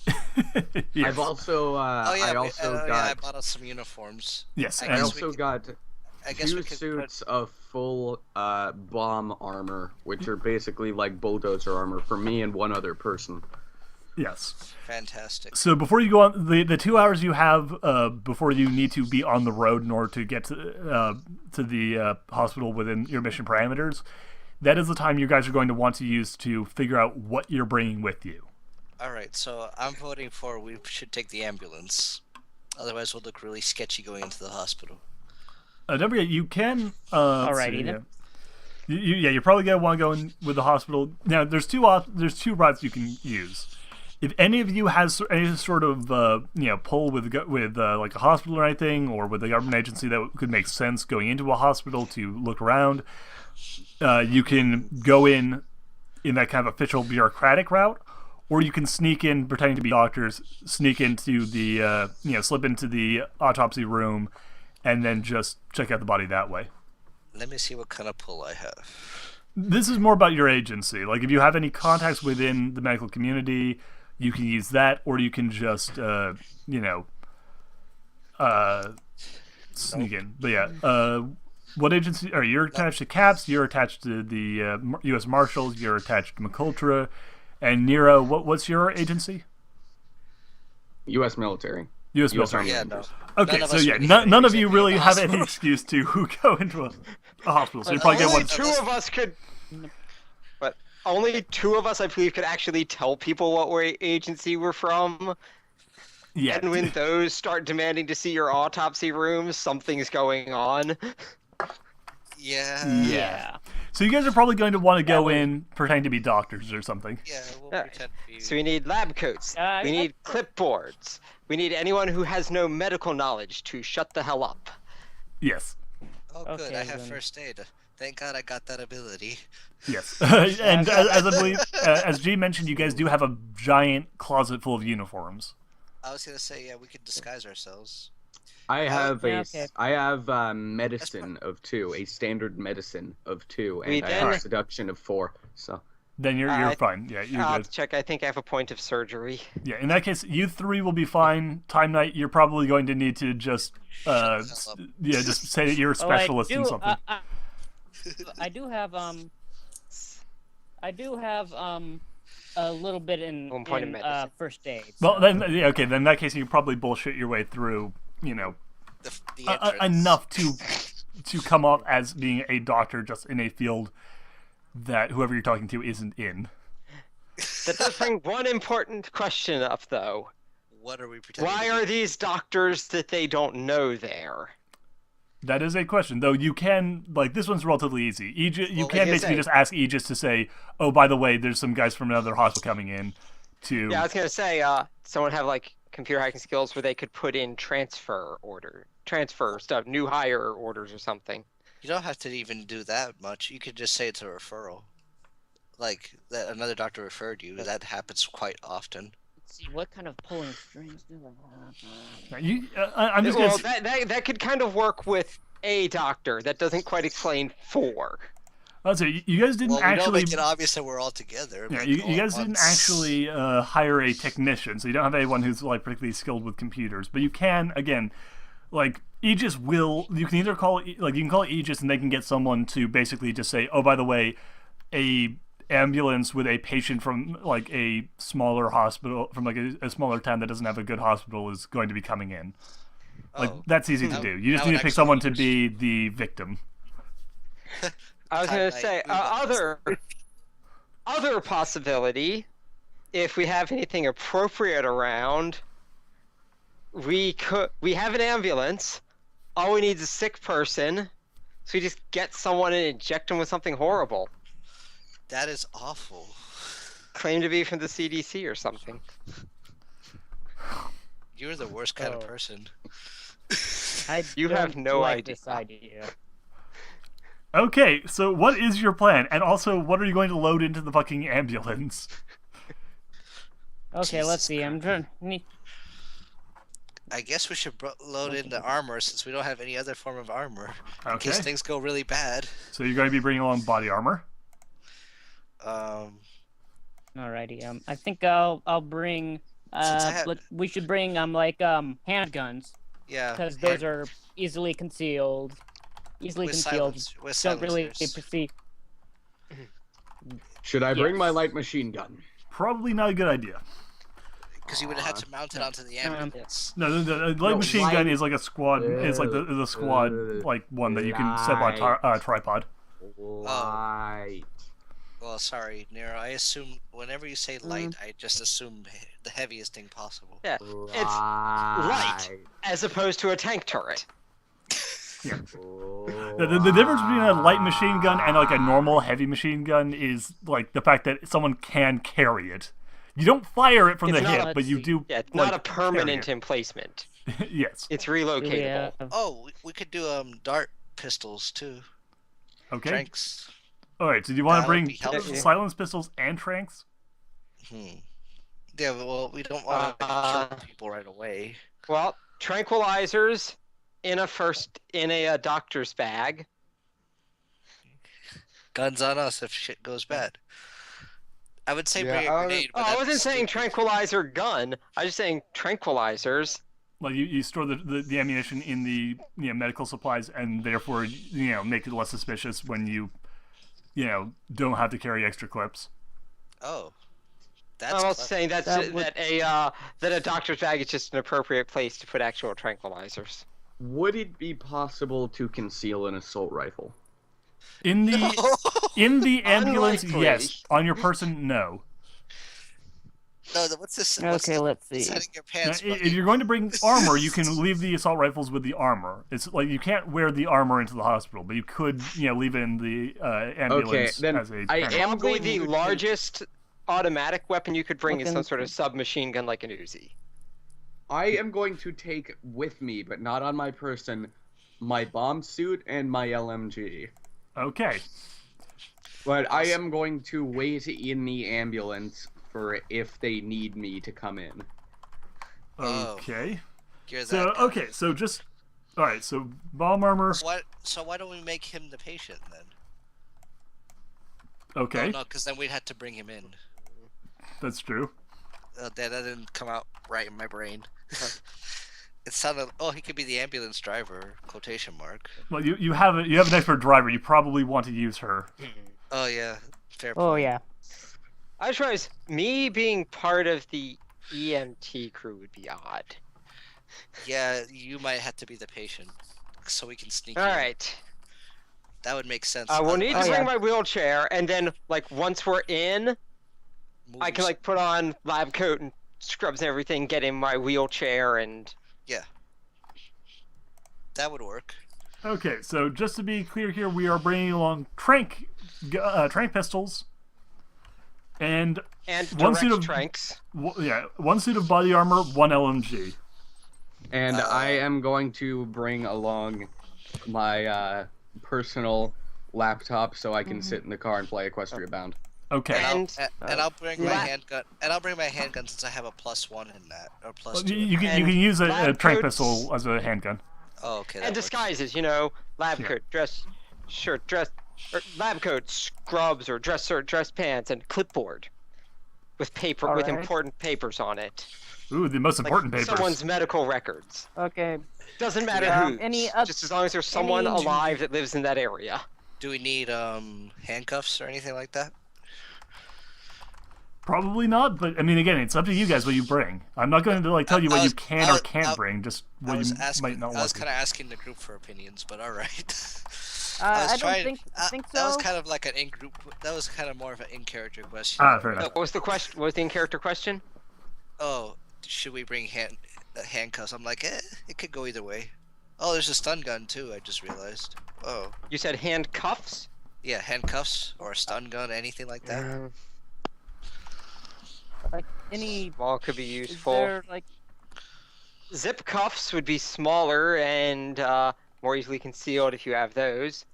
Yes. I've also, I bought us some uniforms. Yes, I I and guess also got I guess 2 we could suits of full bomb armor, which are basically like bulldozer armor for me and one other person. yes. Fantastic. So before you go on, the 2 hours you have before you need to be on the road in order to get to the hospital within your mission parameters, that is the time you guys are going to want to use to figure out what you're bringing with you. All right, so I'm voting for we should take the ambulance. Otherwise, we'll look really sketchy going into the hospital. Don't forget, you can. Alrighty then. You're probably gonna want to go in with the hospital. Now, there's two routes you can use. If any of you has any sort of pull with like a hospital or anything, or with a government agency that could make sense going into a hospital to look around, you can go in that kind of official bureaucratic route, or you can sneak in pretending to be doctors, sneak into the slip into the autopsy room, and then just check out the body that way. Let me see what kind of pull I have. This is more about your agency. Like, if you have any contacts within the medical community, you can use that, or you can just, sneak in. But yeah, what agency? You're attached to CAPS, you're attached to the U.S. Marshals, you're attached to McUltra, and Nero, what's your agency? U.S. military. U.S. US military. Yeah, no. Okay, None of so us yeah, would be none of fitting you in really the have any hospital. excuse to go into a hospital, so you probably get Only one. two of us could. But only 2 of us, I believe, could actually tell people what agency we're from. Yeah, And when those start demanding to see your autopsy room, something's going on. Yeah. Yeah. So you guys are probably going to want to go in pretending to be doctors or something. Yeah, we'll Yeah. pretend to be. So we need lab coats. We need clipboards. We need anyone who has no medical knowledge to shut the hell up. Yes. Oh, good. Okay, I have then. first aid. Thank God I got that ability. Yes. And as I believe, as G mentioned, you guys do have a giant closet full of uniforms. I was gonna say, yeah, we could disguise ourselves. I have yeah, okay. I have medicine of 2, a standard medicine of 2, We and I then- have seduction of 4. So Then you're I- fine. Yeah, you're I'll have good. to check. I think I have a point of surgery. Yeah, in that case, you 3 will be fine. Time Night, you're probably going to need to just Shut the hell up. just say that you're a specialist in something. I do have a little bit in, One point of medicine. first aid. Well, then yeah, okay. Then in that case, you can probably bullshit your way through. The entrance. Enough to come off as being a doctor, just in a field that whoever you're talking to isn't in. That does bring one important question up, though. What are we pretending? Why to are be? these doctors that they don't know there? That is a question, though. You can this one's relatively easy. Aegis, you Well, can like I basically say- just ask Aegis to say, "Oh, by the way, there's some guys from another hospital coming in." To Yeah, I was gonna say, someone have like computer hacking skills where they could put in transfer stuff, new hire orders or something. You don't have to even do that much. You could just say it's a referral. Like that another doctor referred you. That happens quite often. Let's see, what kind of pulling strings do I have? I'm just Well, gonna. that could kind of work with a doctor. That doesn't quite explain 4. Let's say you guys didn't Well, we don't actually. make it obvious that we're all together. Yeah, like, you all at guys didn't once. actually hire a technician, so you don't have anyone who's particularly skilled with computers. But you can, again, Aegis will. You can either call you can call Aegis, and they can get someone to basically just say, "Oh, by the way, a ambulance with a patient from like a smaller hospital, from like a smaller town that doesn't have a good hospital, is going to be coming in." Like that's easy to do. You just that need would to pick someone to actually be the victim. I was gonna say other possibility, if we have anything appropriate around, we have an ambulance. All we need is a sick person, so we just get someone and inject them with something horrible. That is awful. Claim to be from the CDC or something. You're the worst kind of person. You have don't no like idea. this idea. Okay, so what is your plan? And also, what are you going to load into the fucking ambulance? Okay, let's see. I'm trying. I guess we should load in the armor since we don't have any other form of armor in Okay. case things go really bad. So you're going to be bringing along body armor. Alrighty. I think I'll bring. We should bring handguns, Yeah. because those are easily concealed. Easily With concealed. with Don't really silencers. see. Should I bring my Yes. light machine gun? Probably not a good idea. Because you would have had to mount it onto the ambulance. No, the light machine gun light- is like a squad. It's like the squad like one that you can set on a tripod. Light. Well, sorry, Nero. I assume whenever you say light, I just assume the heaviest thing possible. Yeah, it's light as opposed to a tank turret. The difference between a light machine gun and like a normal heavy machine gun is like the fact that someone can carry it. You don't fire it from It's the not- hip, but you do. Yeah, it's like, not a permanent carry emplacement. it. Yes. It's relocatable. Yeah. Oh, we could do dart pistols too. Okay. Tranks. All right. So do you want to That would bring be helpful. silence pistols and tranks? Yeah, well, we don't want to kill people right away. Well, tranquilizers in a doctor's bag. Guns on us if shit goes bad. I would say bring a Yeah, grenade. Oh, but I that's wasn't saying stupid. tranquilizer gun. I was just saying tranquilizers. Like you store the ammunition in the medical supplies, and therefore make it less suspicious when you don't have to carry extra clips. Oh, that's I'm also clever. saying that a doctor's bag is just an appropriate place to put actual tranquilizers. Would it be possible to conceal an assault rifle? In the ambulance, Unlikely. yes. On your person, no. No, what's this? Okay, let's see. Setting your Now, pants. if you're going to bring armor, you can leave the assault rifles with the armor. It's like you can't wear the armor into the hospital, but you could, leave it in the ambulance then as a. I transport. am Probably going the to largest automatic weapon you could bring is Looking- some sort of submachine gun like an Uzi. I am going to take with me, but not on my person, my bomb suit and my LMG. Okay. But I am going to wait in the ambulance for if they need me to come in. Oh. Okay. You're that So guy. okay. So just all right. So bomb armor. So why don't we make him the patient then? Okay, Oh, no, because then we'd have to bring him in. that's true. That didn't come out right in my brain. It sounded. Oh, he could be the ambulance driver. Quotation mark. Well, you have an expert driver. You probably want to use her. Oh yeah, fair. Oh point. yeah. I just realized me being part of the EMT crew would be odd. Yeah, you might have to be the patient, so we can sneak. All in. right. That would make sense. We'll need to Oh, bring yeah. my wheelchair, and then once we're in, I can Moves. put on lab coat and scrubs and everything, get in my wheelchair, and That would work. Okay, so just to be clear here, we are bringing along trank pistols, and one direct suit of tranks. one suit of body armor, one LMG. And I am going to bring along my personal laptop so I can sit in the car and play Equestria Bound. Okay. And And I'll bring my lab- handgun. And I'll bring my handgun since I have a +1 in that, or Well, +2. you can And use a lab trank coats- pistol as a handgun. Oh, okay. That and works. disguises, lab Yeah. coat, dress shirt, or lab coat, scrubs, or dress shirt, dress pants, and clipboard with All with right. important papers on it, Ooh, the most like important papers. someone's medical records. Okay. Doesn't matter who. Just as long as there's someone alive that lives in that area. Do we need handcuffs or anything like that? Probably not, but I mean, again, it's up to you guys what you bring. I'm not going to like tell you what you can or can't bring, just what you might not want. I was kind of asking the group for opinions, but all right. I don't think so. That was kind of like an in-group. That was kind of more of an in-character question. Fair enough. What was the question? What was the in-character question? Oh, should we bring handcuffs? I'm like, it could go either way. Oh, there's a stun gun too. I just realized. Oh. You said handcuffs? Yeah, handcuffs or a stun gun, anything like that. Like any Small could be useful. Is there, like... Zip cuffs would be smaller and more easily concealed if you have those.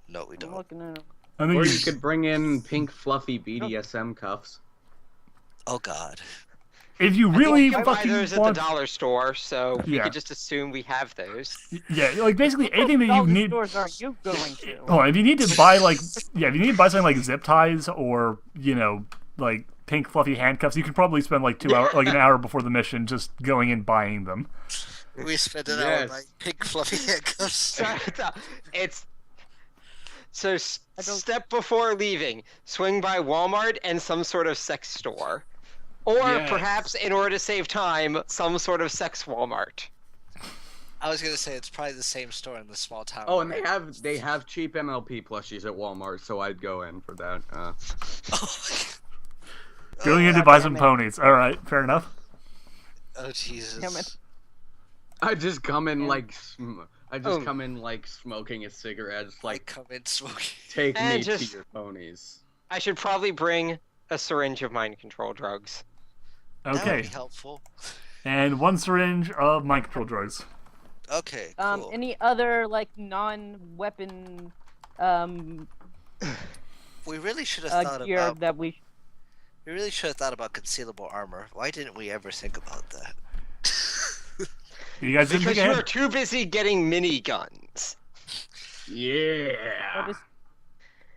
No, we don't. Or you could bring in pink fluffy BDSM cuffs. Oh God. If you really you can buy fucking those want... at the dollar store, so we Yeah. could just assume we have those. Yeah, like basically anything that you need. What stores are you going to? Oh, if you need to buy like, yeah, if you need to buy something like zip ties or like pink fluffy handcuffs, you could probably spend like 2 hours, like an hour before the mission, just going and buying them. We spent an hour buying pink fluffy handcuffs. So step before leaving, swing by Walmart and some sort of sex store. Or perhaps, in order to save time, some sort of sex Walmart. I was gonna say it's probably the same store in the small town. Oh, and they have cheap MLP plushies at Walmart, so I'd go in for that. Going in to buy some ponies. All right, fair enough. Oh Jesus. I just come in like smoking a cigarette, just like come in smoking. Take me to just- your ponies. I should probably bring a syringe of mind control drugs. That would Okay, be helpful. and 1 syringe of mind control drugs. Okay, cool. Any other like non-weapon We really should have thought gear about. that we We really should have thought about concealable armor. Why didn't we ever think about that? You guys didn't Because think you ahead? are too busy getting miniguns. Yeah.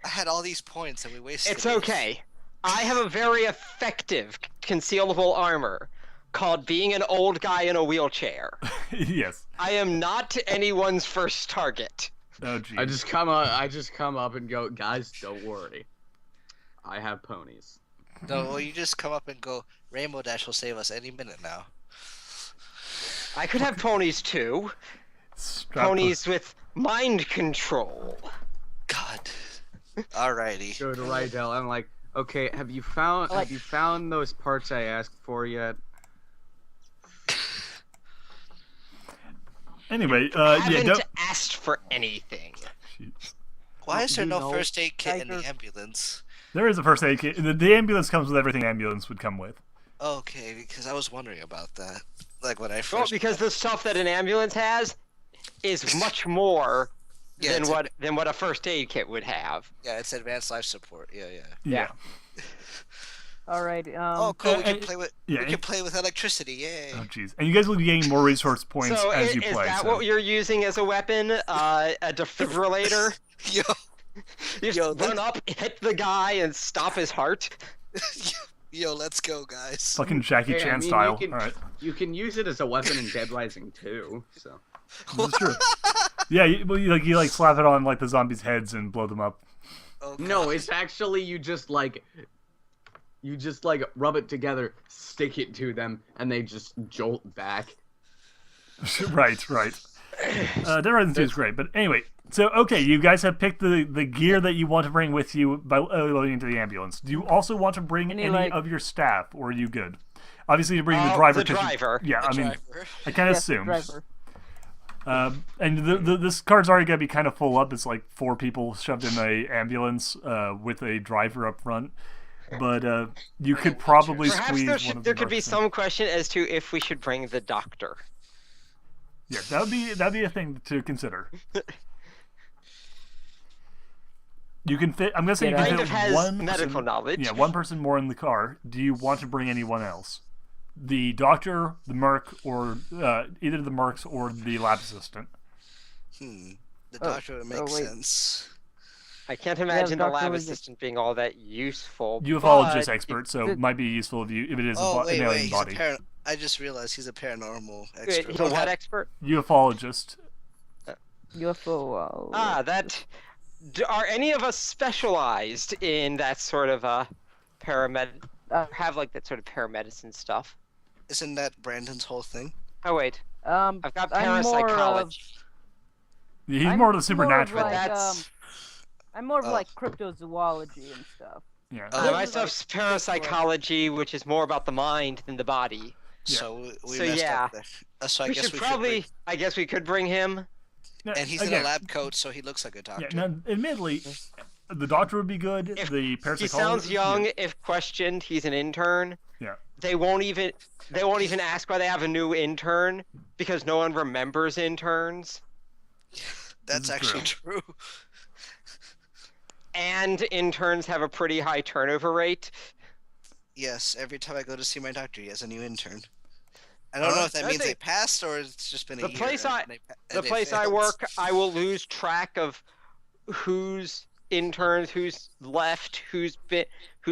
I had all these points and we wasted. It's okay. I have a very effective concealable armor called being an old guy in a wheelchair. Yes. I am not anyone's first target. Oh geez. I just come up and go, guys, don't worry. I have ponies. No, well, you just come up and go. Rainbow Dash will save us any minute now. I could have ponies too. Ponies with mind control. God. Alrighty. Go to Rydell. I'm like, okay, have you found those parts I asked for yet? Anyway, I yeah, haven't don't... asked for anything. Why is there You no know, first aid kit in the Tiger. ambulance? There is a first aid kit. The ambulance comes with everything ambulance would come with. Okay, because I was wondering about that. Like when I first. Well, because the stuff that an ambulance has is much more Yeah, than it's what a first aid kit would have. Yeah, it's advanced life support. Yeah. Yeah. All right. Oh, cool. We can play with. yeah, we can play with electricity. Yay. Oh jeez. And you guys will be getting more resource points So as you is play. that so. what you're using as a weapon? A defibrillator? Yo. You just Yo, run up, hit the guy, and stop his heart? Yo, let's go, guys. Fucking Jackie Hey, I Chan mean, style. You can, All right. you can use it as a weapon in Dead Rising 2, so. That's true. Yeah, you slap it on like the zombies' heads and blow them up. Oh, No, God. it's actually you just rub it together, stick it to them, and they just jolt back. right. Dead Rising 2 is great, but anyway. So okay, you guys have picked the gear that you want to bring with you by loading into the ambulance. Do you also want to bring any of your staff, or are you good? Obviously, you're bringing the driver. The driver. Yeah, I mean, Driver. I kind of assumed. And this car's already gonna be kind of full up. It's like 4 people shoved in a ambulance with a driver up front. But you could probably Perhaps squeeze one of there the could be marks in. some question as to if we should bring the doctor. Yeah, that'd be a thing to consider. You can fit. I'm gonna say you Yeah, can Kind fit of has one medical person, knowledge. Yeah, one person more in the car. Do you want to bring anyone else? The doctor, the merc, or either the mercs or the lab assistant? The doctor would make wait. sense. I can't imagine the doctor lab was- assistant being all that useful. UFologist but expert, so the- it might be useful if it is Oh, an wait, alien he's body. I just realized he's a paranormal Wait, expert. he's a what expert? Ufologist. UFO. Are any of us specialized in that sort of have like that sort of paramedicine stuff? Isn't that Brandon's whole thing? Oh wait, I've got I'm more parapsychology. He's I'm more of the more of supernatural. like, That's I'm more of Oh. like cryptozoology and stuff. Yeah. Oh. my stuff's parapsychology, which is more about the mind than the body. Yeah. So we So, messed yeah. up there. So I we guess should we probably. should I guess we could bring him. Now, bring... And he's in again, a lab coat, so he looks like a doctor. Yeah. Now, admittedly, the doctor would be good. If The He parapsychologist. sounds young. Yeah. If questioned, he's an intern. Yeah. They won't even ask why they have a new intern because no one remembers interns. That's This is actually true. And interns have a pretty high turnover rate. Yes, every time I go to see my doctor, he has a new intern. I don't know if that I means they think- passed or it's just been a The year. place and I- they The place I failed. work, I will lose track of who's interns, who's left, who's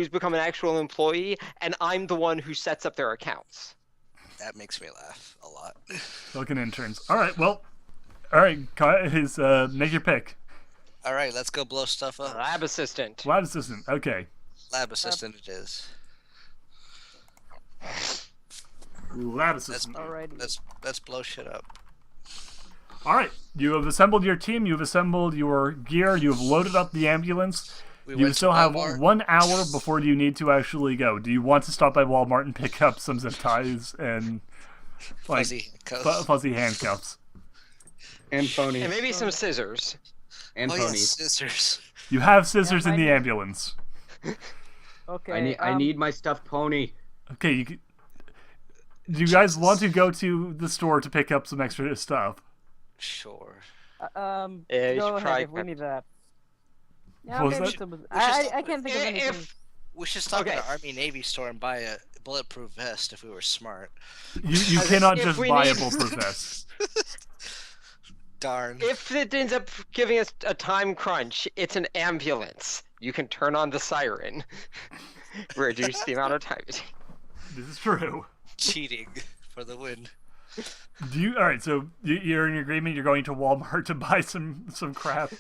become an actual employee, and I'm the one who sets up their accounts. That makes me laugh a lot. Fucking interns. All right. Well. All right. Make your pick. All right, let's go blow stuff up. Lab assistant. Lab assistant. Okay. Lab assistant it is. Lab assistant. Alrighty. Let's blow shit up. All right. You have assembled your team. You have assembled your gear. You have loaded up the ambulance. We You went still to have Walmart. 1 hour before you need to actually go. Do you want to stop by Walmart and pick up some zip ties and like Fuzzy handcuffs. fuzzy handcuffs? And ponies. And maybe some scissors. And Oh yeah, ponies. scissors. You have scissors Yeah, in I- the ambulance. Okay. I need my stuffed pony. Okay. Do you guys want to go to the store to pick up some extra stuff? Sure. Yeah, you Go should ahead try if we need that. Yeah, What was okay, that? that's some- We should stop I can't think of anything. If We should stop Okay. at an Army Navy store and buy a bulletproof vest if we were smart. You As cannot if just we buy a need- bulletproof vest. Darn. if it ends up giving us a time crunch, it's an ambulance. You can turn on the siren. Reduce the amount of time. This is true. Cheating for the win. Do you? All right. So you're in agreement. You're going to Walmart to buy some crap.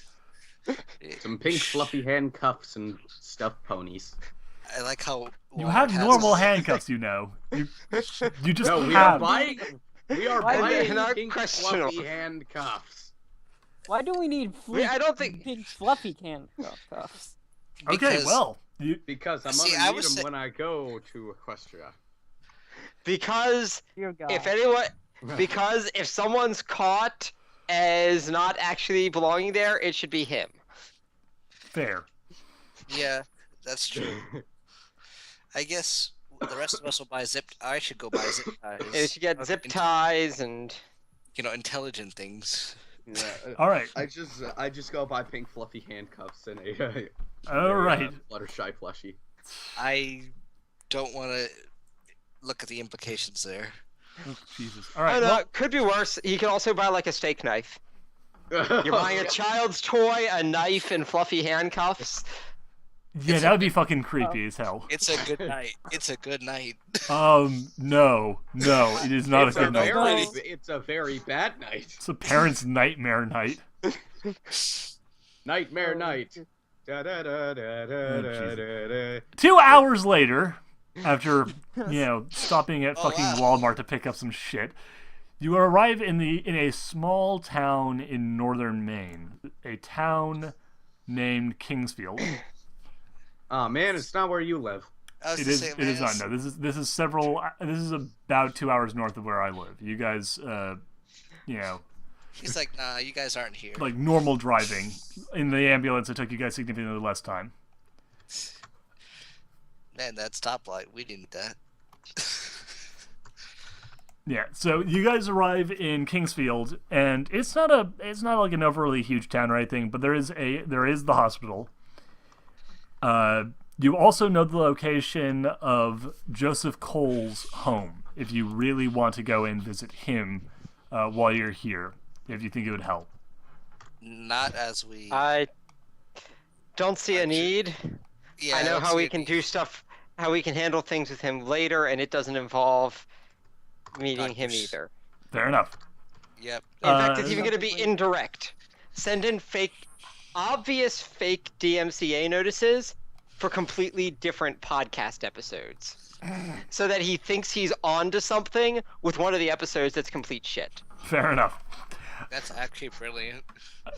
Some pink fluffy handcuffs and stuffed ponies. I like how You Walmart have has normal this- handcuffs. You know. You just No, we are have. buying. We are Why buying not pink questionable? fluffy handcuffs. Why do we need I don't think- big fluffy handcuffs? Okay. because- Well. You, Because I'm See, gonna I need was them sa- when I go to Equestria. Because Dear God. because if someone's caught as not actually belonging there, it should be him. fair. Yeah, that's true. I guess the rest of us will buy I should go buy zip ties. You should get zip ties and Intelligent things. Yeah, All right. I just go buy pink fluffy handcuffs and a All right. Fluttershy plushie. I don't want to look at the implications there. Oh, Jesus. All I right. don't know, Well, it could be worse. You can also buy like a steak knife. You're buying a child's toy, a knife, and fluffy handcuffs. yeah, that would be fucking creepy as hell. It's a good night. It's a good night. No, it is not it's a good night. It's a very bad night. It's a parent's nightmare night. Nightmare night. Da, da, da, da, da, da, da, da. 2 hours later, after stopping at Oh, fucking wow. Walmart to pick up some shit, you arrive in a small town in northern Maine, a town named Kingsfield. Oh man, it's not where you live. I was It gonna is. say, It is man, not. No, this is several. This is about 2 hours north of where I live. You guys, He's like, nah, you guys aren't here. like normal driving in the ambulance. It took you guys significantly less time. Man, that stoplight, we didn't that. Yeah, so you guys arrive in Kingsfield, and it's not like an overly huge town or anything, but there is the hospital. You also know the location of Joseph Cole's home if you really want to go and visit him while you're here, if you think it would help. Not as we. I don't see a need. Yeah, I know don't how see we a can need. do stuff, how we can handle things with him later, and it doesn't involve meeting him Doctors. either. Fair enough. Yep. In fact, it's even Uh, going to be indirect. Send in obvious fake DMCA notices for completely different podcast episodes. So that he thinks he's on to something with one of the episodes that's complete shit. Fair enough. That's actually brilliant.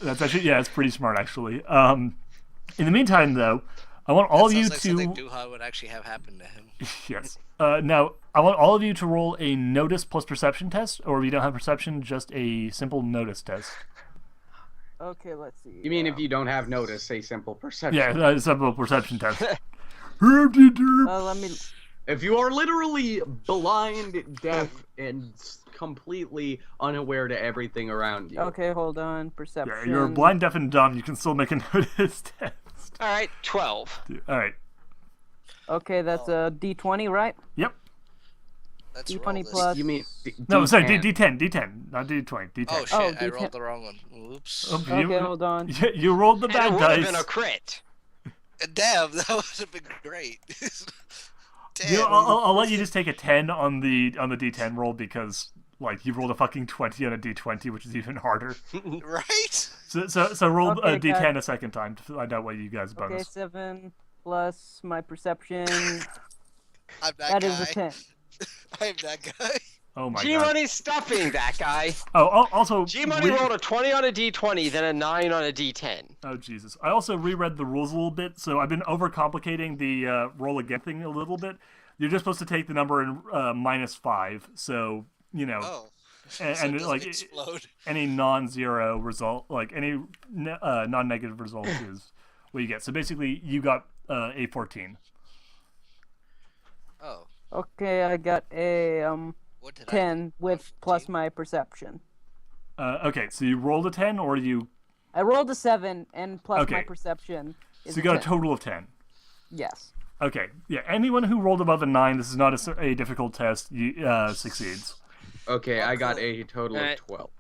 That's actually, yeah, it's pretty smart, actually. In the meantime, though, I want all of you Sounds like something to... Duhad would actually have happen to him. Yes. Now, I want all of you to roll a notice plus perception test, or if you don't have perception, just a simple notice test. Okay, let's see. You mean if you don't have notice, a simple perception? Yeah, a simple perception test. Let me. If you are literally blind, deaf, and completely unaware to everything around you. Okay, hold on. Perception. Yeah, you're blind, deaf, and dumb. You can still make a notice test. All right, 12. All right. Okay, that's a D20, right? Yep. Let's D20 roll this. plus. You mean No, sorry, D10. D10, not D20, D10. Oh shit! Oh, I D10. rolled the wrong one. Oops. Okay, hold on. You rolled the And it bad would have dice. been a crit. Damn, that would have been great. Damn. You know, I'll let you just take a 10 on the D10 roll because like you rolled a fucking 20 on a D20, which is even harder. Right? So roll a Okay, D10 got- a second time to find out what you guys Okay, bonus. 7 plus my perception. I'm That is a 10. I'm that guy. Oh my god. G-Money's stopping that guy. Also G-Money rolled a 20 on a D20, then a 9 on a D10. Oh Jesus! I also reread the rules a little bit, so I've been overcomplicating the roll again thing a little bit. You're just supposed to take the number in -5, so you know, Oh. and, So it and doesn't like explode. any non-zero result, like any non-negative result is what you get. So basically, you got a 14. Oh. Okay, I got a What did I 10 with plus 14? my perception. Okay, so you rolled a 10, or you I rolled a 7 and plus my Okay. perception is so you got a 10. total of 10. Yes. Okay, yeah. Anyone who rolled above a 9, this is not a difficult test. You succeeds. Okay, I got cool. a total of Alright. 12.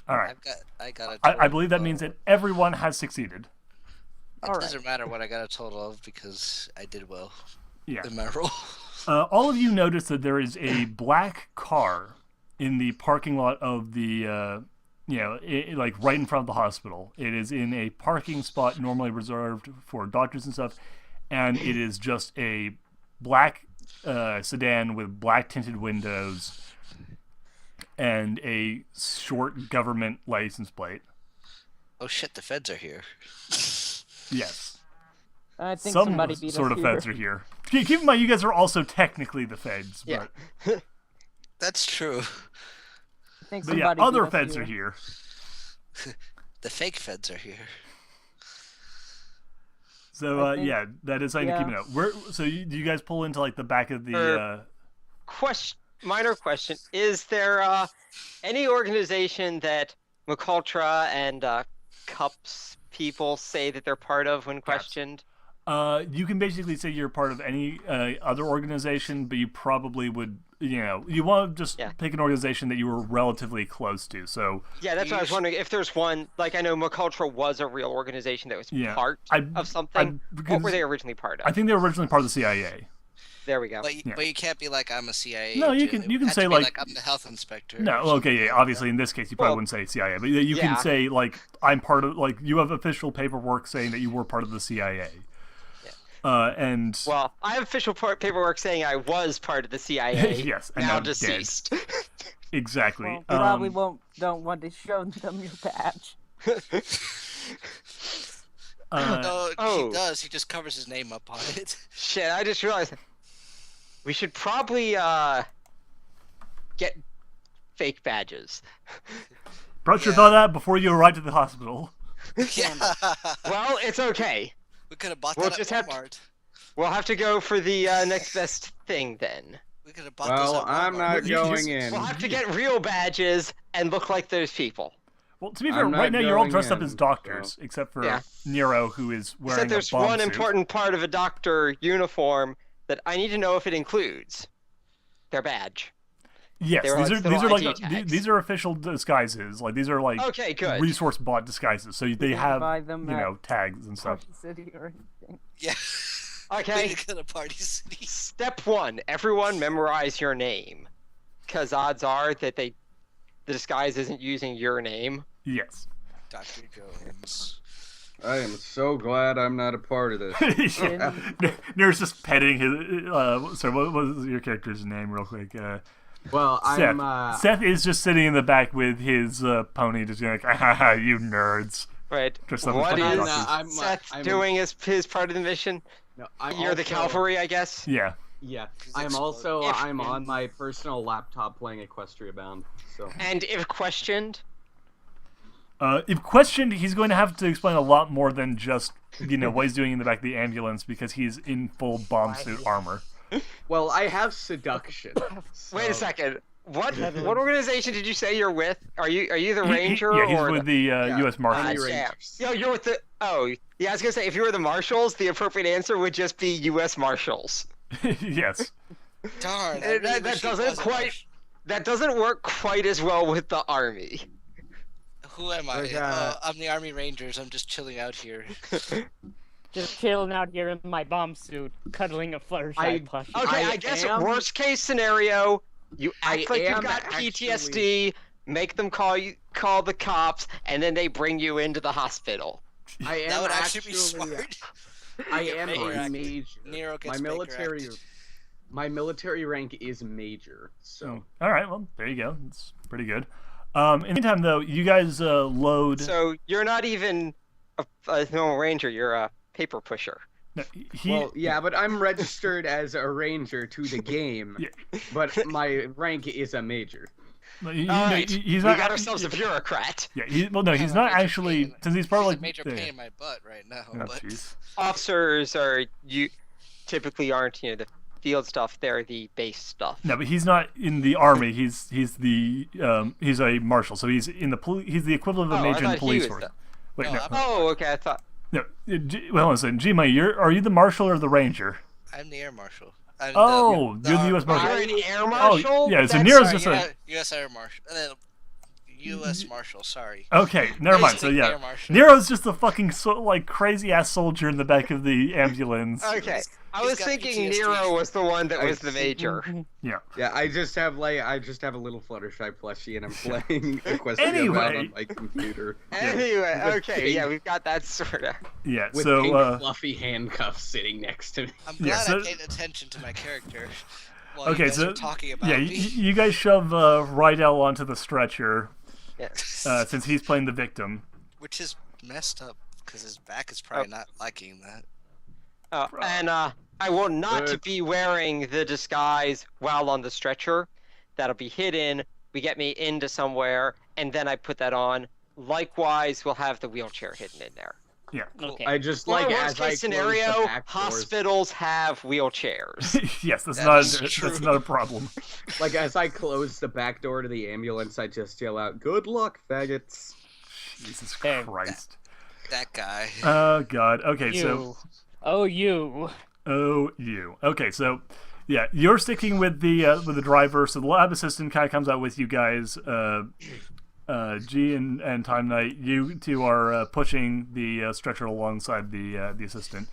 All right. I got a I total believe that of- means that everyone has succeeded. It Alright. doesn't matter what I got a total of because I did well Yeah. in my roll. All of you notice that there is a black car in the parking lot of the, like right in front of the hospital. It is in a parking spot normally reserved for doctors and stuff, and it is just a black sedan with black tinted windows and a short government license plate. Oh shit! The feds are here. Yes. I think Some somebody beat sort us of here. feds are here. Keep in mind, you guys are also technically the feds, Yeah. but, That's true. I think but yeah, somebody other beat us feds here. are here. The fake feds are here. So I think- yeah, that is something to keep yeah. an eye. Do you guys pull into like the back of the? Minor question: is there any organization that McCultra and Cups people say that they're part of when questioned? You can basically say you're part of any other organization, but you probably would, you want to just Yeah. pick an organization that you were relatively close to. So Yeah, that's what I was wondering. If there's one, like I know McCultra was a real organization that was Yeah. part of something. What because were they originally part of? I think they were originally part of the CIA. There we go. But you can't be like I'm a CIA. No, you agent. can- It you can has say, to be like- I'm the health inspector. No, or something okay, yeah, like obviously in this case you probably Well, wouldn't say CIA, but you yeah. can say like I'm part of, like you have official paperwork saying that you were part of the CIA. And Well, I have official paperwork saying I was part of the CIA. Yes, and now now dead. deceased. exactly. Well, you probably don't want to show them your badge. No, Oh. he does. He just covers his name up on it. Shit, I just realized we should probably get fake badges. Perhaps you Yeah. thought that before you arrived at the hospital. Yeah. Well, it's okay. We could have bought We'll that just at have to- Walmart. We'll have to go for the next best thing then. We could have bought Well, this at I'm Walmart. not You- going in. We'll have to get real badges and look like those people. Well, to be fair, I'm not right now you're all going dressed up in, as doctors, except for Yeah. Nero, who is wearing Except there's a bomb one suit. important part of a doctor uniform that I need to know if it includes their badge. Yes, They're these like are little like ID tags. these are official disguises. Like these are like Okay, good. resource bot disguises. So they can have buy them at tags and stuff. Party City or anything. Yeah. Okay. We could go to Party City. Step 1, everyone memorize your name. because odds are that the disguise isn't using your name. Yes. Dr. Jones. I am so glad I'm not a part of this. Nero's just petting his. Sorry, what was your character's name, real quick? Well, Seth. I'm. Seth is just sitting in the back with his pony, just going like, "Ah, you nerds." Right. Just something What fucking is rocky. Seth I'm- doing as his part of the mission? No, I'm You're the also- cavalry, I guess. Yeah. Yeah, He's I'm also If- I'm on my personal laptop playing Equestria Bound. So And if questioned, If questioned, he's going to have to explain a lot more than just what he's doing in the back of the ambulance because he's in full bomb suit armor. well, I have seduction. wait a so- second. What organization did you say you're with? Are you the ranger Yeah, he's or with the U.S. Marshals. Army yeah. Rangers. Yo, you're with the. Oh, yeah. I was gonna say if you were the marshals, the appropriate answer would just be U.S. Marshals. Yes. Darn. I That- really that wish he doesn't wasn't quite- Marsh. That doesn't work quite as well with the army. Who am I? Like, I'm the Army Rangers. I'm just chilling out here. Just chilling out here in my bomb suit, cuddling a Fluttershy plushie. Okay, I I guess am- worst case scenario, you act I like you've am got actually- PTSD, make them call the cops, and then they bring you into the hospital. I am That would actually be smart. I am Baker a Act. major. Nero gets My Baker military. Acted. My military rank is major. So All right. Well, there you go. It's pretty good. In the meantime, though, you guys load. So you're not even a normal ranger, you're a paper pusher. No, he, well, yeah, but I'm registered as a ranger to the game. Yeah. But my rank is a major. Alright, he's we not. got ourselves a bureaucrat. Yeah. He's I'm not a major actually pain. since he's probably He's a major yeah. pain in my butt right now. Oh, but jeez. Officers typically aren't, the field stuff, they're the base stuff. No, but he's not in the army. He's a marshal, so he's in the he's the equivalent of a Oh, I major in the thought he police was force. the- Wait, No, no, I'm- Oh, okay, I thought. no. Well, listen, G-Money, are you the marshal or the ranger? I'm the air marshal. I'm Oh, you're the U.S. Marshal. You're an air marshal? Oh, yeah. So That's- Nero's Sorry, just a. U.S. Air Marshal. U.S. Marshal. Sorry. Okay, never mind. So Basically, yeah, Air Marshal. Nero's just a fucking crazy ass soldier in the back of the ambulance. Okay, I He's was got thinking PTSD. Nero was the one that I was the major. Yeah. Yeah, I just have a little Fluttershy plushie, and I'm playing Equestria Anyway. Bound on my computer Anyway, With okay, pink- yeah, we've got that sorta. Yeah. with So pink fluffy handcuffs sitting next to me. I'm Yeah, glad so- I paid attention to my character while Okay, you guys so- were talking about yeah, me. you guys shove Rydell onto the stretcher Yeah. since he's playing the victim. Which is messed up because his back is probably not liking that. And I will not Good. be wearing the disguise while on the stretcher. That'll be hidden. We get me into somewhere, and then I put that on. Likewise, we'll have the wheelchair hidden in there. Yeah. Okay. I just Or like worst as I case close the scenario, back doors, hospitals have wheelchairs. Yes, that's That not is that's true. not a problem. like as I close the back door to the ambulance, I just yell out, "Good luck, faggots!" Jesus There. Christ. That guy. Oh God. Okay, so You. Oh, you. you. Okay, so yeah, you're sticking with the driver. So the lab assistant kind of comes out with you guys. G and Time Knight, you two are pushing the stretcher alongside the assistant,